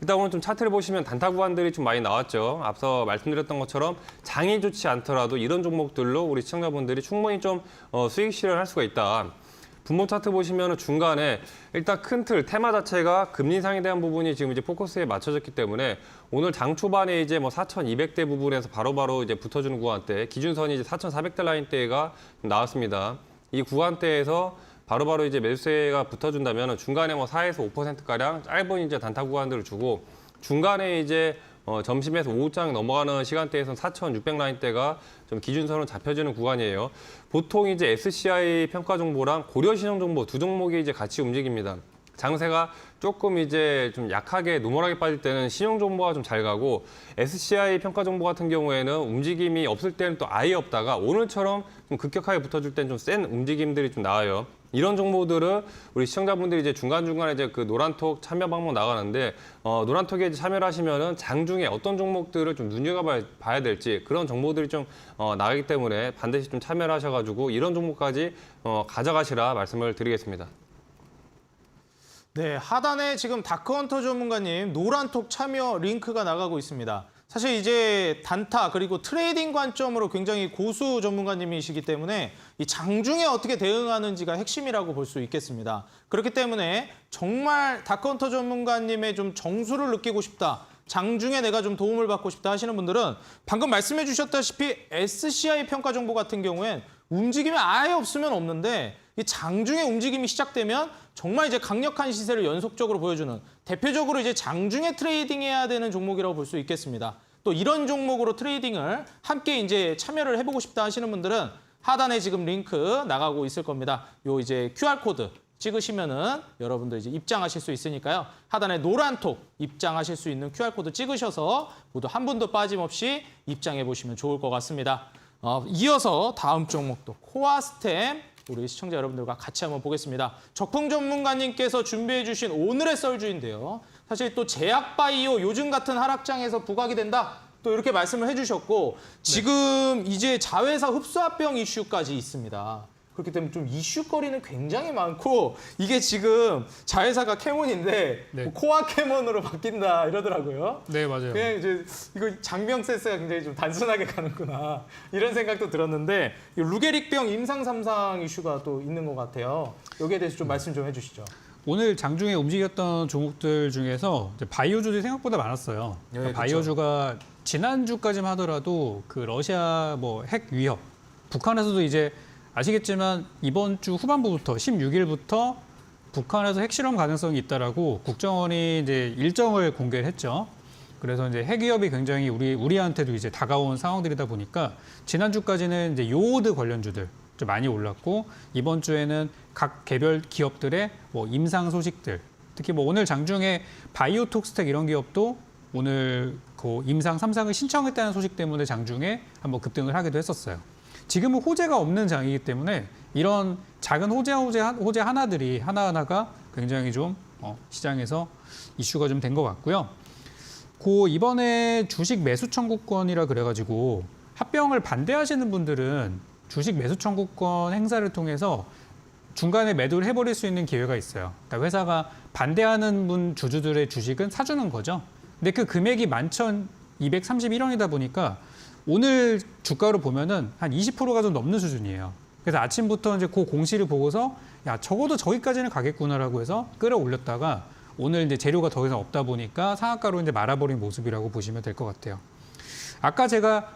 일단 오늘 좀 차트를 보시면 단타 구간들이 좀 많이 나왔죠. 앞서 말씀드렸던 것처럼 장이 좋지 않더라도 이런 종목들로 우리 시청자분들이 충분히 좀 수익 실현할 수가 있다. 분모 차트 보시면 중간에 일단 큰 틀, 테마 자체가 금리 인상에 대한 부분이 지금 이제 포커스에 맞춰졌기 때문에 오늘 장 초반에 이제 뭐 4,200대 부분에서 바로바로 이제 붙어주는 구간대, 기준선이 이제 4,400대 라인대가 나왔습니다. 이 구간대에서 바로바로 이제 매수세가 붙어준다면 중간에 뭐 4에서 5%가량 짧은 이제 단타 구간들을 주고 중간에 이제 점심에서 오후장 넘어가는 시간대에서는 4,600 라인대가 좀 기준선으로 잡혀지는 구간이에요. 보통 이제 SCI 평가 정보랑 고려신용 정보 두 종목이 이제 같이 움직입니다. 장세가 조금 이제 좀 약하게 노멀하게 빠질 때는 신용 정보가 좀 잘 가고 SCI 평가 정보 같은 경우에는 움직임이 없을 때는 또 아예 없다가 오늘처럼 좀 급격하게 붙어줄 때는 좀 센 움직임들이 좀 나와요. 이런 정보들을 우리 시청자분들이 이제 중간중간에 이제 그 노란톡 참여 방법 나가는데 노란톡에 이제 참여를 하시면은 장중에 어떤 종목들을 좀 눈여겨봐야 될지 그런 정보들이 좀 나가기 때문에 반드시 좀 참여를 하셔가지고 이런 종목까지 가져가시라 말씀을 드리겠습니다. 네, 하단에 지금 다크헌터 전문가님 노란톡 참여 링크가 나가고 있습니다. 사실 이제 단타 그리고 트레이딩 관점으로 굉장히 고수 전문가님이시기 때문에 이 장중에 어떻게 대응하는지가 핵심이라고 볼 수 있겠습니다. 그렇기 때문에 정말 다크헌터 전문가님의 좀 정수를 느끼고 싶다. 장중에 내가 좀 도움을 받고 싶다 하시는 분들은 방금 말씀해 주셨다시피 SCI 평가 정보 같은 경우엔 움직임이 아예 없으면 없는데 이 장중에 움직임이 시작되면 정말 이제 강력한 시세를 연속적으로 보여주는 대표적으로 이제 장중에 트레이딩해야 되는 종목이라고 볼 수 있겠습니다. 또 이런 종목으로 트레이딩을 함께 이제 참여를 해보고 싶다 하시는 분들은 하단에 지금 링크 나가고 있을 겁니다. 요 이제 QR 코드 찍으시면은 여러분들 이제 입장하실 수 있으니까요. 하단에 노란톡 입장하실 수 있는 QR코드 찍으셔서 모두 한 분도 빠짐없이 입장해 보시면 좋을 것 같습니다. 이어서 다음 종목도 코아스템 우리 시청자 여러분들과 같이 한번 보겠습니다. 적풍 전문가님께서 준비해 주신 오늘의 썰주인데요. 사실 또 제약바이오 요즘 같은 하락장에서 부각이 된다. 또 이렇게 말씀을 해주셨고 지금 이제 자회사 흡수합병 이슈까지 있습니다. 그렇기 때문에 좀 이슈거리는 굉장히 많고 이게 지금 자회사가 캐몬인데 네. 뭐 코아 캐몬으로 바뀐다 이러더라고요. 네, 맞아요. 그냥 이제 이거 장명 센스가 굉장히 좀 단순하게 가는구나 이런 생각도 들었는데 이 루게릭병 임상 3상 이슈가 또 있는 것 같아요. 여기에 대해서 좀 말씀 좀 해주시죠. 오늘 장중에 움직였던 종목들 중에서 이제 바이오주들이 생각보다 많았어요. 네, 그러니까 그렇죠. 바이오주가 지난주까지만 하더라도 그 러시아 뭐 핵 위협, 북한에서도 이제 아시겠지만 이번 주 후반부부터 16일부터 북한에서 핵실험 가능성이 있다라고 국정원이 이제 일정을 공개를 했죠. 그래서 이제 핵 위협이 굉장히 우리한테도 이제 다가온 상황들이다 보니까 지난주까지는 이제 요오드 관련주들 좀 많이 올랐고 이번 주에는 각 개별 기업들의 뭐 임상 소식들, 특히 뭐 오늘 장중에 바이오톡스텍 이런 기업도 오늘 그 임상 3상을 신청했다는 소식 때문에 장중에 한번 급등을 하기도 했었어요. 지금은 호재가 없는 장이기 때문에 이런 작은 호재 하나들이 하나하나가 굉장히 좀 시장에서 이슈가 좀 된 것 같고요. 이번에 주식 매수 청구권이라 그래가지고 합병을 반대하시는 분들은 주식 매수 청구권 행사를 통해서 중간에 매도를 해버릴 수 있는 기회가 있어요. 그러니까 회사가 반대하는 분 주주들의 주식은 사주는 거죠. 근데 그 금액이 11,231원이다 보니까 오늘 주가로 보면은 한 20%가 좀 넘는 수준이에요. 그래서 아침부터 이제 그 공시를 보고서 야, 적어도 저기까지는 가겠구나라고 해서 끌어올렸다가 오늘 이제 재료가 더 이상 없다 보니까 상한가로 이제 말아버린 모습이라고 보시면 될 것 같아요. 아까 제가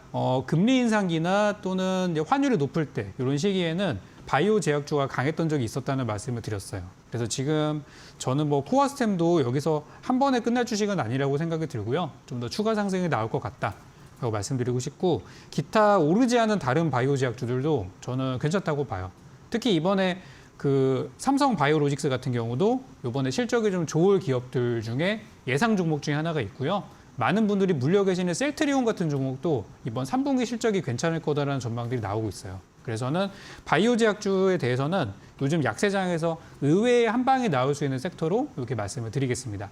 금리 인상기나 또는 이제 환율이 높을 때 이런 시기에는 바이오 제약주가 강했던 적이 있었다는 말씀을 드렸어요. 그래서 지금 저는 뭐 코어스템도 여기서 한 번에 끝날 주식은 아니라고 생각이 들고요. 좀 더 추가 상승이 나올 것 같다라고 말씀드리고 싶고, 기타 오르지 않은 다른 바이오 제약주들도 저는 괜찮다고 봐요. 특히 이번에 그 삼성 바이오로직스 같은 경우도 이번에 실적이 좀 좋을 기업들 중에 예상 종목 중에 하나가 있고요. 많은 분들이 물려 계시는 셀트리온 같은 종목도 이번 3분기 실적이 괜찮을 거다라는 전망들이 나오고 있어요. 그래서 저는 바이오 제약주에 대해서는 요즘 약세장에서 의외의 한 방이 나올 수 있는 섹터로 이렇게 말씀을 드리겠습니다.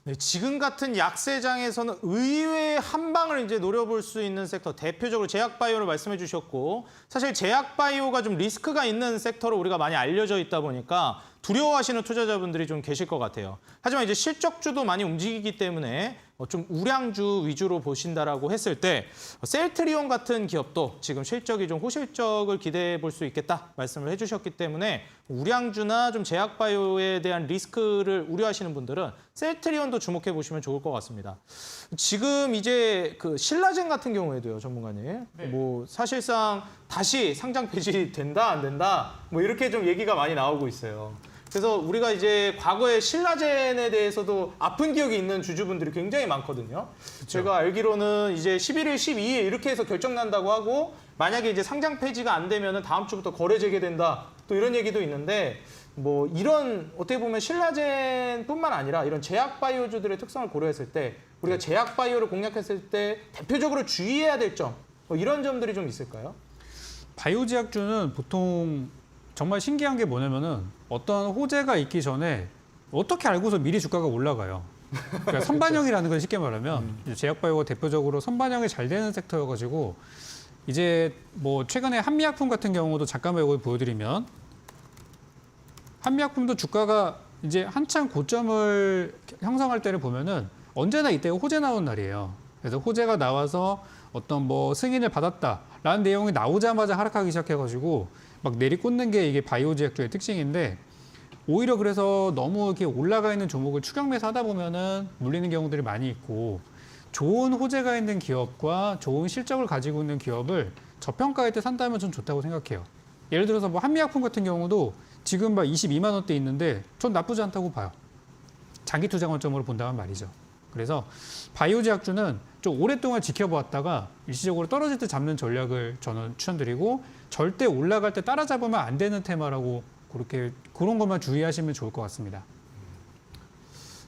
네, 지금 같은 약세장에서는 의외의 한 방을 이제 노려볼 수 있는 섹터, 대표적으로 제약바이오를 말씀해 주셨고, 사실 제약바이오가 좀 리스크가 있는 섹터로 우리가 많이 알려져 있다 보니까 두려워하시는 투자자분들이 좀 계실 것 같아요. 하지만 이제 실적주도 많이 움직이기 때문에 좀 우량주 위주로 보신다라고 했을 때 셀트리온 같은 기업도 지금 실적이 좀 호실적을 기대해 볼 수 있겠다 말씀을 해주셨기 때문에 우량주나 좀 제약바이오에 대한 리스크를 우려하시는 분들은 셀트리온도 주목해 보시면 좋을 것 같습니다. 지금 이제 그 신라젠 같은 경우에도요, 전문가님, 네. 뭐 사실상 다시 상장 폐지 된다 안 된다 뭐 이렇게 좀 얘기가 많이 나오고 있어요. 그래서 우리가 이제 과거에 신라젠에 대해서도 아픈 기억이 있는 주주분들이 굉장히 많거든요. 그쵸. 제가 알기로는 이제 11일, 12일 이렇게 해서 결정난다고 하고 만약에 이제 상장 폐지가 안 되면은 다음 주부터 거래 재개된다. 또 이런 얘기도 있는데 뭐 이런 어떻게 보면 신라젠뿐만 아니라 이런 제약바이오주들의 특성을 고려했을 때 우리가 제약바이오를 공략했을 때 대표적으로 주의해야 될 점, 뭐 이런 점들이 좀 있을까요? 바이오 제약주는 보통 정말 신기한 게 뭐냐면은 어떤 호재가 있기 전에 어떻게 알고서 미리 주가가 올라가요. 그러니까 선반영이라는 건 쉽게 말하면 이제 제약바이오가 대표적으로 선반영이 잘 되는 섹터여가지고 이제 뭐 최근에 한미약품 같은 경우도 잠깐만 이걸 보여드리면 한미약품도 주가가 이제 한창 고점을 형성할 때를 보면은 언제나 이때가 호재 나온 날이에요. 그래서 호재가 나와서 어떤 뭐 승인을 받았다라는 내용이 나오자마자 하락하기 시작해가지고 막 내리꽂는 게 이게 바이오 제약주의 특징인데 오히려 그래서 너무 이렇게 올라가 있는 종목을 추격 매수하다 보면은 물리는 경우들이 많이 있고 좋은 호재가 있는 기업과 좋은 실적을 가지고 있는 기업을 저평가할 때 산다면 좀 좋다고 생각해요. 예를 들어서 뭐 한미약품 같은 경우도 지금 막 22만 원대 있는데 전 나쁘지 않다고 봐요. 장기 투자 관점으로 본다면 말이죠. 그래서 바이오 제약주는 좀 오랫동안 지켜보았다가 일시적으로 떨어질 때 잡는 전략을 저는 추천드리고 절대 올라갈 때 따라잡으면 안 되는 테마라고 그런 것만 주의하시면 좋을 것 같습니다.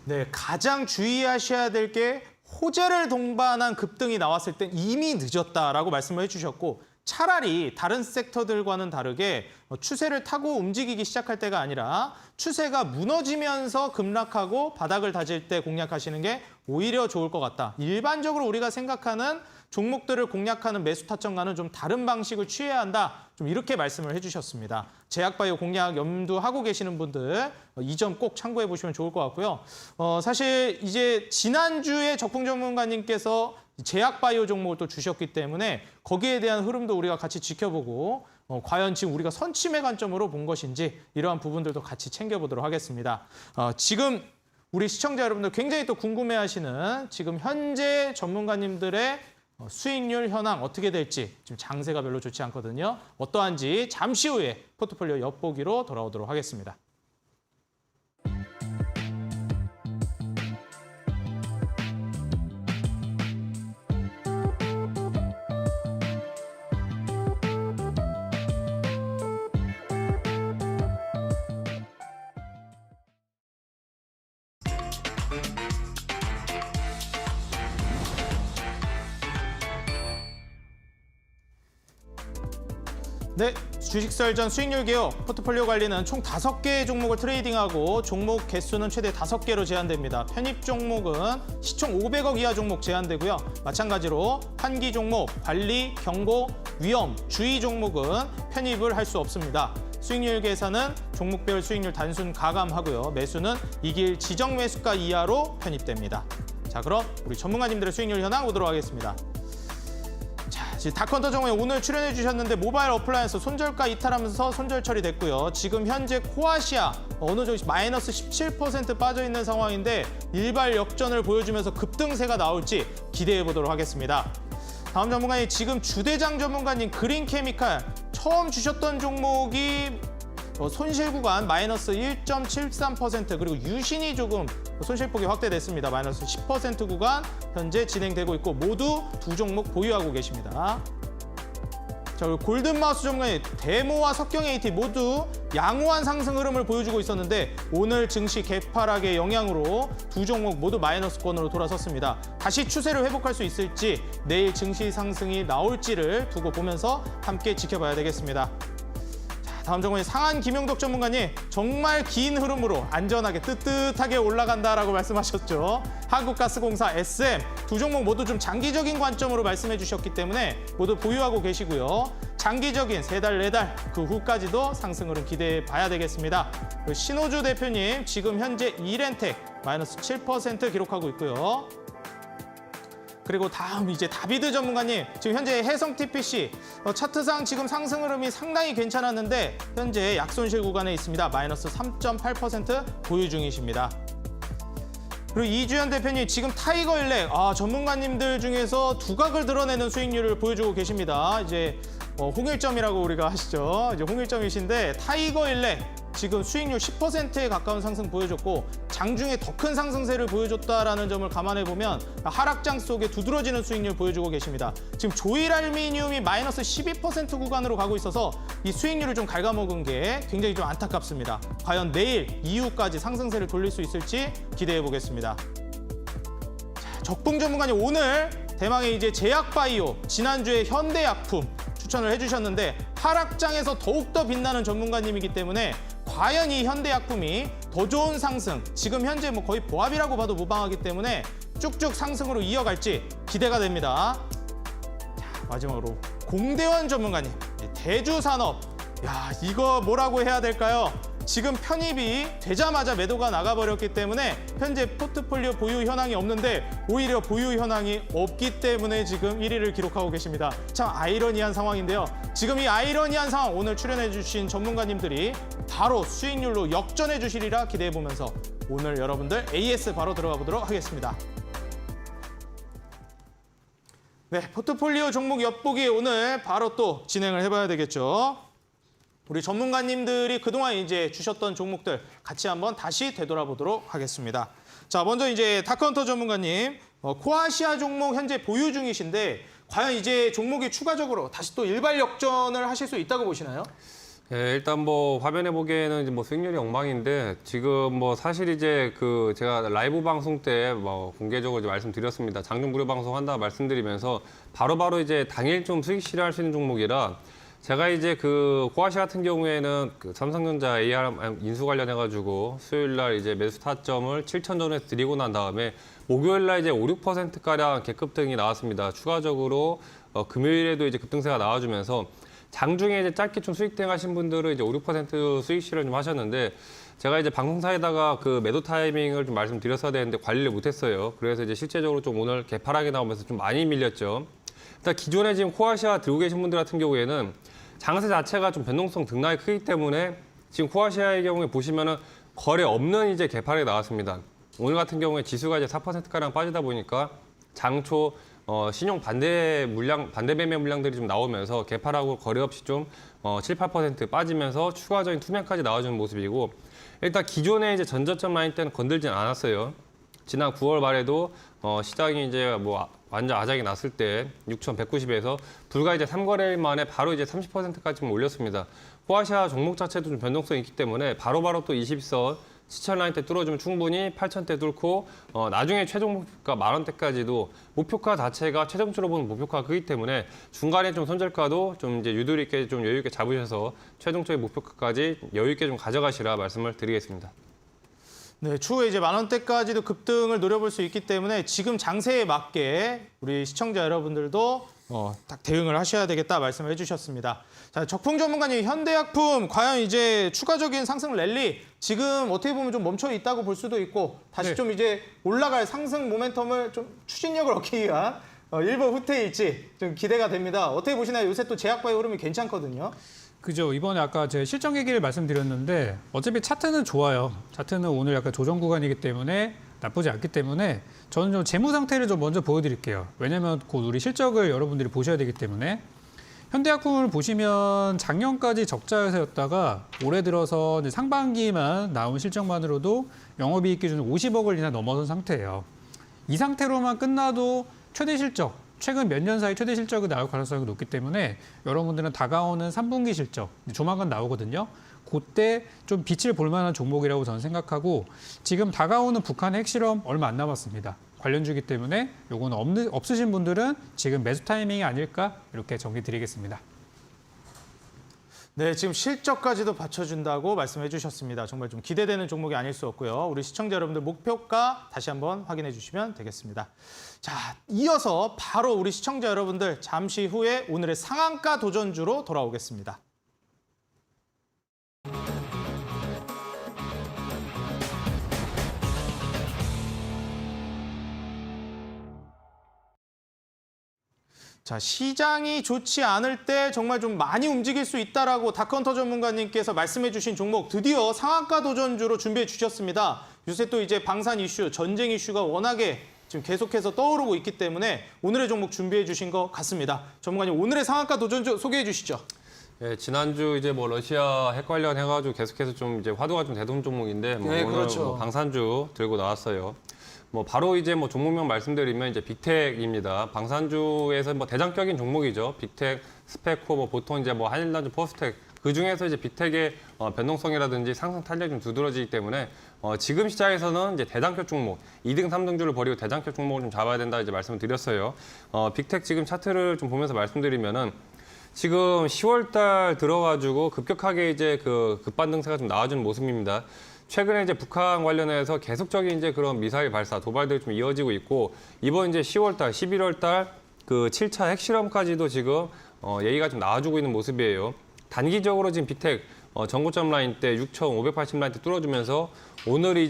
네, 가장 주의하셔야 될 게 호재를 동반한 급등이 나왔을 땐 이미 늦었다라고 말씀을 해주셨고 차라리 다른 섹터들과는 다르게 추세를 타고 움직이기 시작할 때가 아니라 추세가 무너지면서 급락하고 바닥을 다질 때 공략하시는 게 오히려 좋을 것 같다. 일반적으로 우리가 생각하는 종목들을 공략하는 매수 타점과는 좀 다른 방식을 취해야 한다. 좀 이렇게 말씀을 해주셨습니다. 제약바이오 공략 염두하고 계시는 분들 이 점 꼭 참고해 보시면 좋을 것 같고요. 사실 이제 지난주에 적풍 전문가님께서 제약바이오 종목을 또 주셨기 때문에 거기에 대한 흐름도 우리가 같이 지켜보고 과연 지금 우리가 선침의 관점으로 본 것인지 이러한 부분들도 같이 챙겨보도록 하겠습니다. 지금 우리 시청자 여러분들 굉장히 또 궁금해하시는 지금 현재 전문가님들의 수익률 현황 어떻게 될지 지금 장세가 별로 좋지 않거든요. 어떠한지 잠시 후에 포트폴리오 엿보기로 돌아오도록 하겠습니다. 네, 주식설전 수익률 개요 포트폴리오 관리는 총 5개의 종목을 트레이딩하고 종목 개수는 최대 5개로 제한됩니다. 편입 종목은 시총 500억 이하 종목 제한되고요. 마찬가지로 환기 종목, 관리, 경고, 위험, 주의 종목은 편입을 할 수 없습니다. 수익률 계산은 종목별 수익률 단순 가감하고요. 매수는 이길 지정 매수가 이하로 편입됩니다. 자, 그럼 우리 전문가님들의 수익률 현황 보도록 하겠습니다. 자, 다컨터 정우에 오늘 출연해 주셨는데 모바일 어플라이언스 손절가 이탈하면서 손절 처리됐고요. 지금 현재 코아시아 어느 정도 마이너스 17% 빠져 있는 상황인데 일발 역전을 보여주면서 급등세가 나올지 기대해 보도록 하겠습니다. 다음 전문가님, 지금 주대장 전문가님 그린케미칼 처음 주셨던 종목이 손실 구간 마이너스 1.73% 그리고 유신이 조금 손실폭이 확대됐습니다. 마이너스 10% 구간 현재 진행되고 있고 모두 두 종목 보유하고 계십니다. 자, 그리고 골든마우스 전문가님, 데모와 석경 AT 모두 양호한 상승 흐름을 보여주고 있었는데 오늘 증시 개파락의 영향으로 두 종목 모두 마이너스권으로 돌아섰습니다. 다시 추세를 회복할 수 있을지 내일 증시 상승이 나올지를 두고 보면서 함께 지켜봐야 되겠습니다. 다음 종목은 상한 김용덕 전문가님, 정말 긴 흐름으로 안전하게 뜨뜻하게 올라간다라고 말씀하셨죠. 한국가스공사, SM 두 종목 모두 좀 장기적인 관점으로 말씀해 주셨기 때문에 모두 보유하고 계시고요. 장기적인 3달, 4달 그 후까지도 상승 흐름 기대해 봐야 되겠습니다. 신호주 대표님, 지금 현재 이렌텍 마이너스 7% 기록하고 있고요. 그리고 다음 이제 다비드 전문가님, 지금 현재 해성 TPC 차트상 지금 상승 흐름이 상당히 괜찮았는데 현재 약손실 구간에 있습니다. 마이너스 3.8% 보유 중이십니다. 그리고 이주연 대표님, 지금 타이거일렉 전문가님들 중에서 두각을 드러내는 수익률을 보여주고 계십니다. 이제 홍일점이라고 우리가 하시죠. 이제 홍일점이신데 타이거일렉 지금 수익률 10%에 가까운 상승 보여줬고 장중에 더 큰 상승세를 보여줬다라는 점을 감안해 보면 하락장 속에 두드러지는 수익률 보여주고 계십니다. 지금 조일알미늄이 마이너스 12% 구간으로 가고 있어서 이 수익률을 좀 갉아먹은 게 굉장히 좀 안타깝습니다. 과연 내일 이후까지 상승세를 돌릴 수 있을지 기대해 보겠습니다. 자, 적봉 전문가님, 오늘 대망의 이제 제약바이오, 지난주에 현대약품 추천을 해주셨는데 하락장에서 더욱더 빛나는 전문가님이기 때문에 과연 이 현대약품이 더 좋은 상승, 지금 현재 거의 보합이라고 봐도 무방하기 때문에 쭉쭉 상승으로 이어갈지 기대가 됩니다. 자, 마지막으로 공대원 전문가님, 대주산업, 이거 뭐라고 해야 될까요? 지금 편입이 되자마자 매도가 나가버렸기 때문에 현재 포트폴리오 보유 현황이 없는데 오히려 보유 현황이 없기 때문에 지금 1위를 기록하고 계십니다. 참 아이러니한 상황인데요. 지금 이 아이러니한 상황 오늘 출연해 주신 전문가님들이 바로 수익률로 역전해 주시리라 기대해 보면서 오늘 여러분들 AS 바로 들어가 보도록 하겠습니다. 네, 포트폴리오 종목 엿보기 오늘 바로 또 진행을 해봐야 되겠죠. 우리 전문가님들이 그동안 이제 주셨던 종목들 같이 한번 다시 되돌아보도록 하겠습니다. 자, 먼저 이제 다크헌터 전문가님, 코아시아 종목 현재 보유 중이신데 과연 이제 종목이 추가적으로 다시 또 일발 역전을 하실 수 있다고 보시나요? 예, 일단 화면에 보기에는 이제 수익률이 엉망인데 지금 사실 이제 제가 라이브 방송 때 공개적으로 이제 말씀드렸습니다. 장중 무료 방송 한다 말씀드리면서 바로바로 이제 당일 좀 수익 실현할 수 있는 종목이라 제가 이제 코아시아 같은 경우에는 삼성전자 AR 인수 관련해가지고 수요일날 이제 매수 타점을 7,000전에서 드리고 난 다음에 목요일날 이제 5, 6%가량 개급등이 나왔습니다. 추가적으로 금요일에도 이제 급등세가 나와주면서 장중에 이제 짧게 좀 수익 대응하신 분들은 이제 5, 6% 수익 실현 좀 하셨는데 제가 이제 방송사에다가 매도 타이밍을 좀 말씀드렸어야 되는데 관리를 못했어요. 그래서 이제 실제적으로 좀 오늘 개파락이 나오면서 좀 많이 밀렸죠. 일단 기존에 지금 코아시아 들고 계신 분들 같은 경우에는 장세 자체가 좀 변동성 등락이 크기 때문에 지금 코아시아의 경우에 보시면은 거래 없는 이제 개파락이 나왔습니다. 오늘 같은 경우에 지수가 이제 4%가량 빠지다 보니까 장초 신용 반대 매매 물량들이 좀 나오면서 개파락으로 거래 없이 좀 7, 8% 빠지면서 추가적인 투매까지 나와주는 모습이고 일단 기존에 이제 전저점 라인 때는 건들진 않았어요. 지난 9월 말에도 시장이 이제 완전 아작이 났을 때 6,190에서 불과 이제 3거래일 만에 바로 이제 30%까지 올렸습니다. 코아시아 종목 자체도 좀 변동성이 있기 때문에 바로바로 또 20선 시천 라인 때 뚫어주면 충분히 8,000대 뚫고 나중에 최종 목표가 10,000원대까지도 목표가 자체가 최종적으로 보는 목표가 크기 때문에 중간에 좀 손절가도 좀 이제 유도리 있게 좀 여유 있게 잡으셔서 최종적인 목표가까지 여유 있게 좀 가져가시라 말씀을 드리겠습니다. 네, 추후에 이제 10,000원대까지도 급등을 노려볼 수 있기 때문에 지금 장세에 맞게 우리 시청자 여러분들도 딱 대응을 하셔야 되겠다 말씀을 해주셨습니다. 자, 적풍 전문가님, 현대약품 과연 이제 추가적인 상승 랠리 지금 어떻게 보면 좀 멈춰 있다고 볼 수도 있고 다시 좀 이제 올라갈 상승 모멘텀을 좀 추진력을 얻기 위한 일본 후퇴일지 좀 기대가 됩니다. 어떻게 보시나요? 요새 또 제약바이오 흐름이 괜찮거든요. 그죠. 이번에 아까 제 실적 얘기를 말씀드렸는데 어차피 차트는 좋아요. 차트는 오늘 약간 조정 구간이기 때문에 나쁘지 않기 때문에 저는 좀 재무 상태를 좀 먼저 보여드릴게요. 왜냐하면 곧 우리 실적을 여러분들이 보셔야 되기 때문에 현대약품을 보시면 작년까지 적자에서였다가 올해 들어서 이제 상반기만 나온 실적만으로도 영업이익 기준 50억을 이상 넘어선 상태예요. 이 상태로만 끝나도 최대 실적, 최근 몇 년 사이 최대 실적이 나올 가능성이 높기 때문에 여러분들은 다가오는 3분기 실적, 조만간 나오거든요. 그때 좀 빛을 볼 만한 종목이라고 저는 생각하고 지금 다가오는 북한의 핵실험 얼마 안 남았습니다. 관련주기 때문에 요거는 없으신 분들은 지금 매수 타이밍이 아닐까 이렇게 정리 드리겠습니다. 네, 지금 실적까지도 받쳐준다고 말씀해 주셨습니다. 정말 좀 기대되는 종목이 아닐 수 없고요. 우리 시청자 여러분들 목표가 다시 한번 확인해 주시면 되겠습니다. 자, 이어서 바로 우리 시청자 여러분들 잠시 후에 오늘의 상한가 도전주로 돌아오겠습니다. 자, 시장이 좋지 않을 때 정말 좀 많이 움직일 수 있다라고 다크헌터 전문가님께서 말씀해 주신 종목 드디어 상한가 도전주로 준비해 주셨습니다. 요새 또 이제 방산 이슈, 전쟁 이슈가 워낙에 지금 계속해서 떠오르고 있기 때문에 오늘의 종목 준비해 주신 것 같습니다. 전문가님, 오늘의 상한가 도전주 소개해 주시죠. 예, 지난주 이제 뭐 러시아 핵 관련 해가지고 계속해서 좀 이제 화두가 좀 되던 종목인데 뭐 네, 오늘 그렇죠. 뭐 방산주 들고 나왔어요. 뭐 바로 이제 뭐 종목명 말씀드리면 이제 빅텍입니다. 방산주에서 뭐 대장격인 종목이죠. 빅텍, 스페코, 뭐 보통 이제 뭐 한일단주, 포스텍 그 중에서 이제 빅텍의 변동성이라든지 상승 탄력이 좀 두드러지기 때문에 지금 시장에서는 이제 대장격 종목 2등, 3등주를 버리고 대장격 종목을 좀 잡아야 된다 이제 말씀을 드렸어요. 빅텍 지금 차트를 좀 보면서 말씀드리면은 지금 10월달 들어가지고 급격하게 이제 그 급반등세가 좀 나와주는 모습입니다. 최근에 이제 북한 관련해서 계속적인 이제 그런 미사일 발사, 도발들이 좀 이어지고 있고 이번 이제 10월달, 11월달 그 7차 핵실험까지도 지금 얘기가 좀 나와주고 있는 모습이에요. 단기적으로 지금 빅텍 전고점 라인 때 6,580 라인 때 뚫어주면서 오늘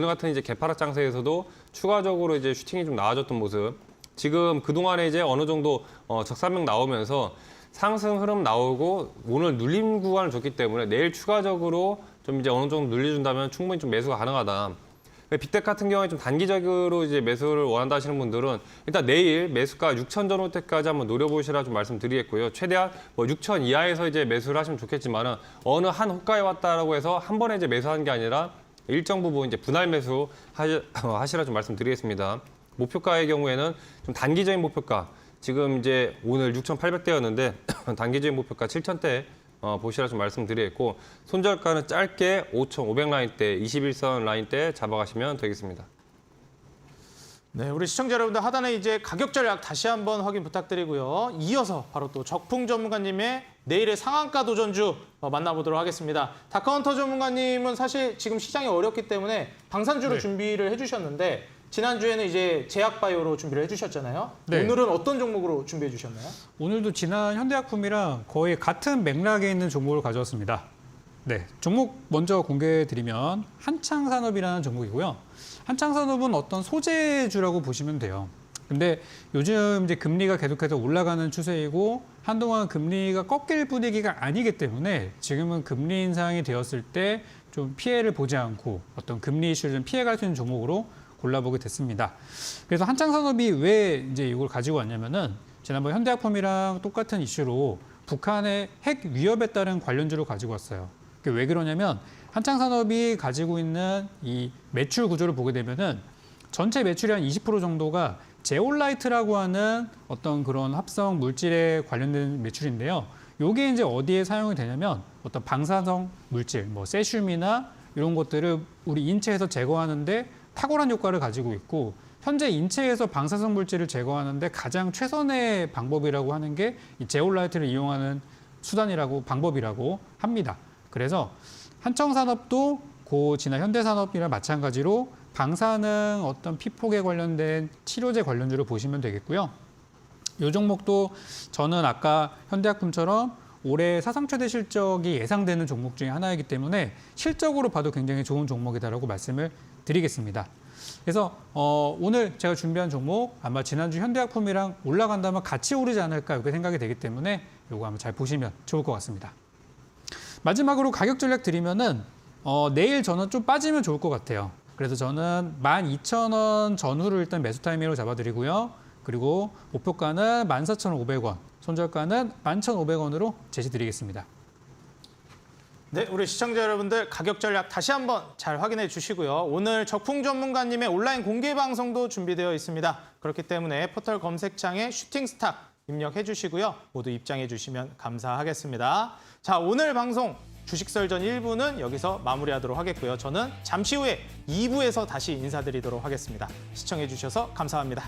같은 이제 개파락 장세에서도 추가적으로 이제 슈팅이 좀 나와줬던 모습. 지금 그동안에 이제 어느 정도 적산명 나오면서 상승 흐름 나오고 오늘 눌림 구간을 줬기 때문에 내일 추가적으로 좀 이제 어느 정도 눌려준다면 충분히 좀 매수가 가능하다. 빅텍 같은 경우에 좀 단기적으로 이제 매수를 원한다 하시는 분들은 일단 내일 매수가 6천 전후때까지 한번 노려보시라 좀 말씀드리겠고요. 최대한 뭐 6천 이하에서 이제 매수를 하시면 좋겠지만은 어느 한 호가에 왔다라고 해서 한 번에 이제 매수하는 게 아니라 일정 부분 이제 분할 매수 하시라 좀 말씀드리겠습니다. 목표가의 경우에는 좀 단기적인 목표가 지금 이제 오늘 6,800대였는데 단기적인 목표가 7,000대 보시라 좀 말씀드리겠고 손절가는 짧게 5,500 라인대, 21선 라인대 잡아가시면 되겠습니다. 네, 우리 시청자 여러분들 하단에 이제 가격 전략 다시 한번 확인 부탁드리고요. 이어서 바로 또 적풍 전문가님의 내일의 상한가 도전주 만나보도록 하겠습니다. 다크헌터 전문가님은 사실 지금 시장이 어렵기 때문에 방산주로 준비를 해주셨는데 지난주에는 이제 제약바이오로 준비를 해주셨잖아요. 네. 오늘은 어떤 종목으로 준비해 주셨나요? 오늘도 지난 현대약품이랑 거의 같은 맥락에 있는 종목을 가져왔습니다. 네, 종목 먼저 공개해드리면 한창산업이라는 종목이고요. 한창산업은 어떤 소재주라고 보시면 돼요. 근데 요즘 이제 금리가 계속해서 올라가는 추세이고 한동안 금리가 꺾일 분위기가 아니기 때문에 지금은 금리 인상이 되었을 때 좀 피해를 보지 않고 어떤 금리 이슈를 좀 피해갈 수 있는 종목으로 골라보게 됐습니다. 그래서 한창산업이 왜 이제 이걸 가지고 왔냐면은 지난번 현대약품이랑 똑같은 이슈로 북한의 핵 위협에 따른 관련주를 가지고 왔어요. 왜 그러냐면 한창산업이 가지고 있는 이 매출 구조를 보게 되면은 전체 매출의 한 20% 정도가 제올라이트라고 하는 어떤 그런 합성 물질에 관련된 매출인데요. 요게 이제 어디에 사용이 되냐면 어떤 방사성 물질, 뭐 세슘이나 이런 것들을 우리 인체에서 제거하는데 탁월한 효과를 가지고 있고 현재 인체에서 방사성 물질을 제거하는데 가장 최선의 방법이라고 하는 게 이 제올라이트를 이용하는 수단이라고 방법이라고 합니다. 그래서 한청산업도 지난 현대산업이랑 마찬가지로 방사능 어떤 피폭에 관련된 치료제 관련주로 보시면 되겠고요. 이 종목도 저는 아까 현대약품처럼 올해 사상 최대 실적이 예상되는 종목 중에 하나이기 때문에 실적으로 봐도 굉장히 좋은 종목이다라고 말씀을 드리겠습니다. 그래서 오늘 제가 준비한 종목 아마 지난주 현대약품이랑 올라간다면 같이 오르지 않을까 이렇게 생각이 되기 때문에 요거 한번 잘 보시면 좋을 것 같습니다. 마지막으로 가격 전략 드리면은 내일 저는 좀 빠지면 좋을 것 같아요. 그래서 저는 12,000원 전후를 일단 매수 타이밍으로 잡아드리고요. 그리고 목표가는 14,500원, 손절가는 11,500원으로 제시드리겠습니다. 네, 우리 시청자 여러분들 가격 전략 다시 한번 잘 확인해 주시고요. 오늘 적풍 전문가님의 온라인 공개 방송도 준비되어 있습니다. 그렇기 때문에 포털 검색창에 슈팅스탁 입력해 주시고요. 모두 입장해 주시면 감사하겠습니다. 자, 오늘 방송 주식설전 1부는 여기서 마무리하도록 하겠고요. 저는 잠시 후에 2부에서 다시 인사드리도록 하겠습니다. 시청해 주셔서 감사합니다.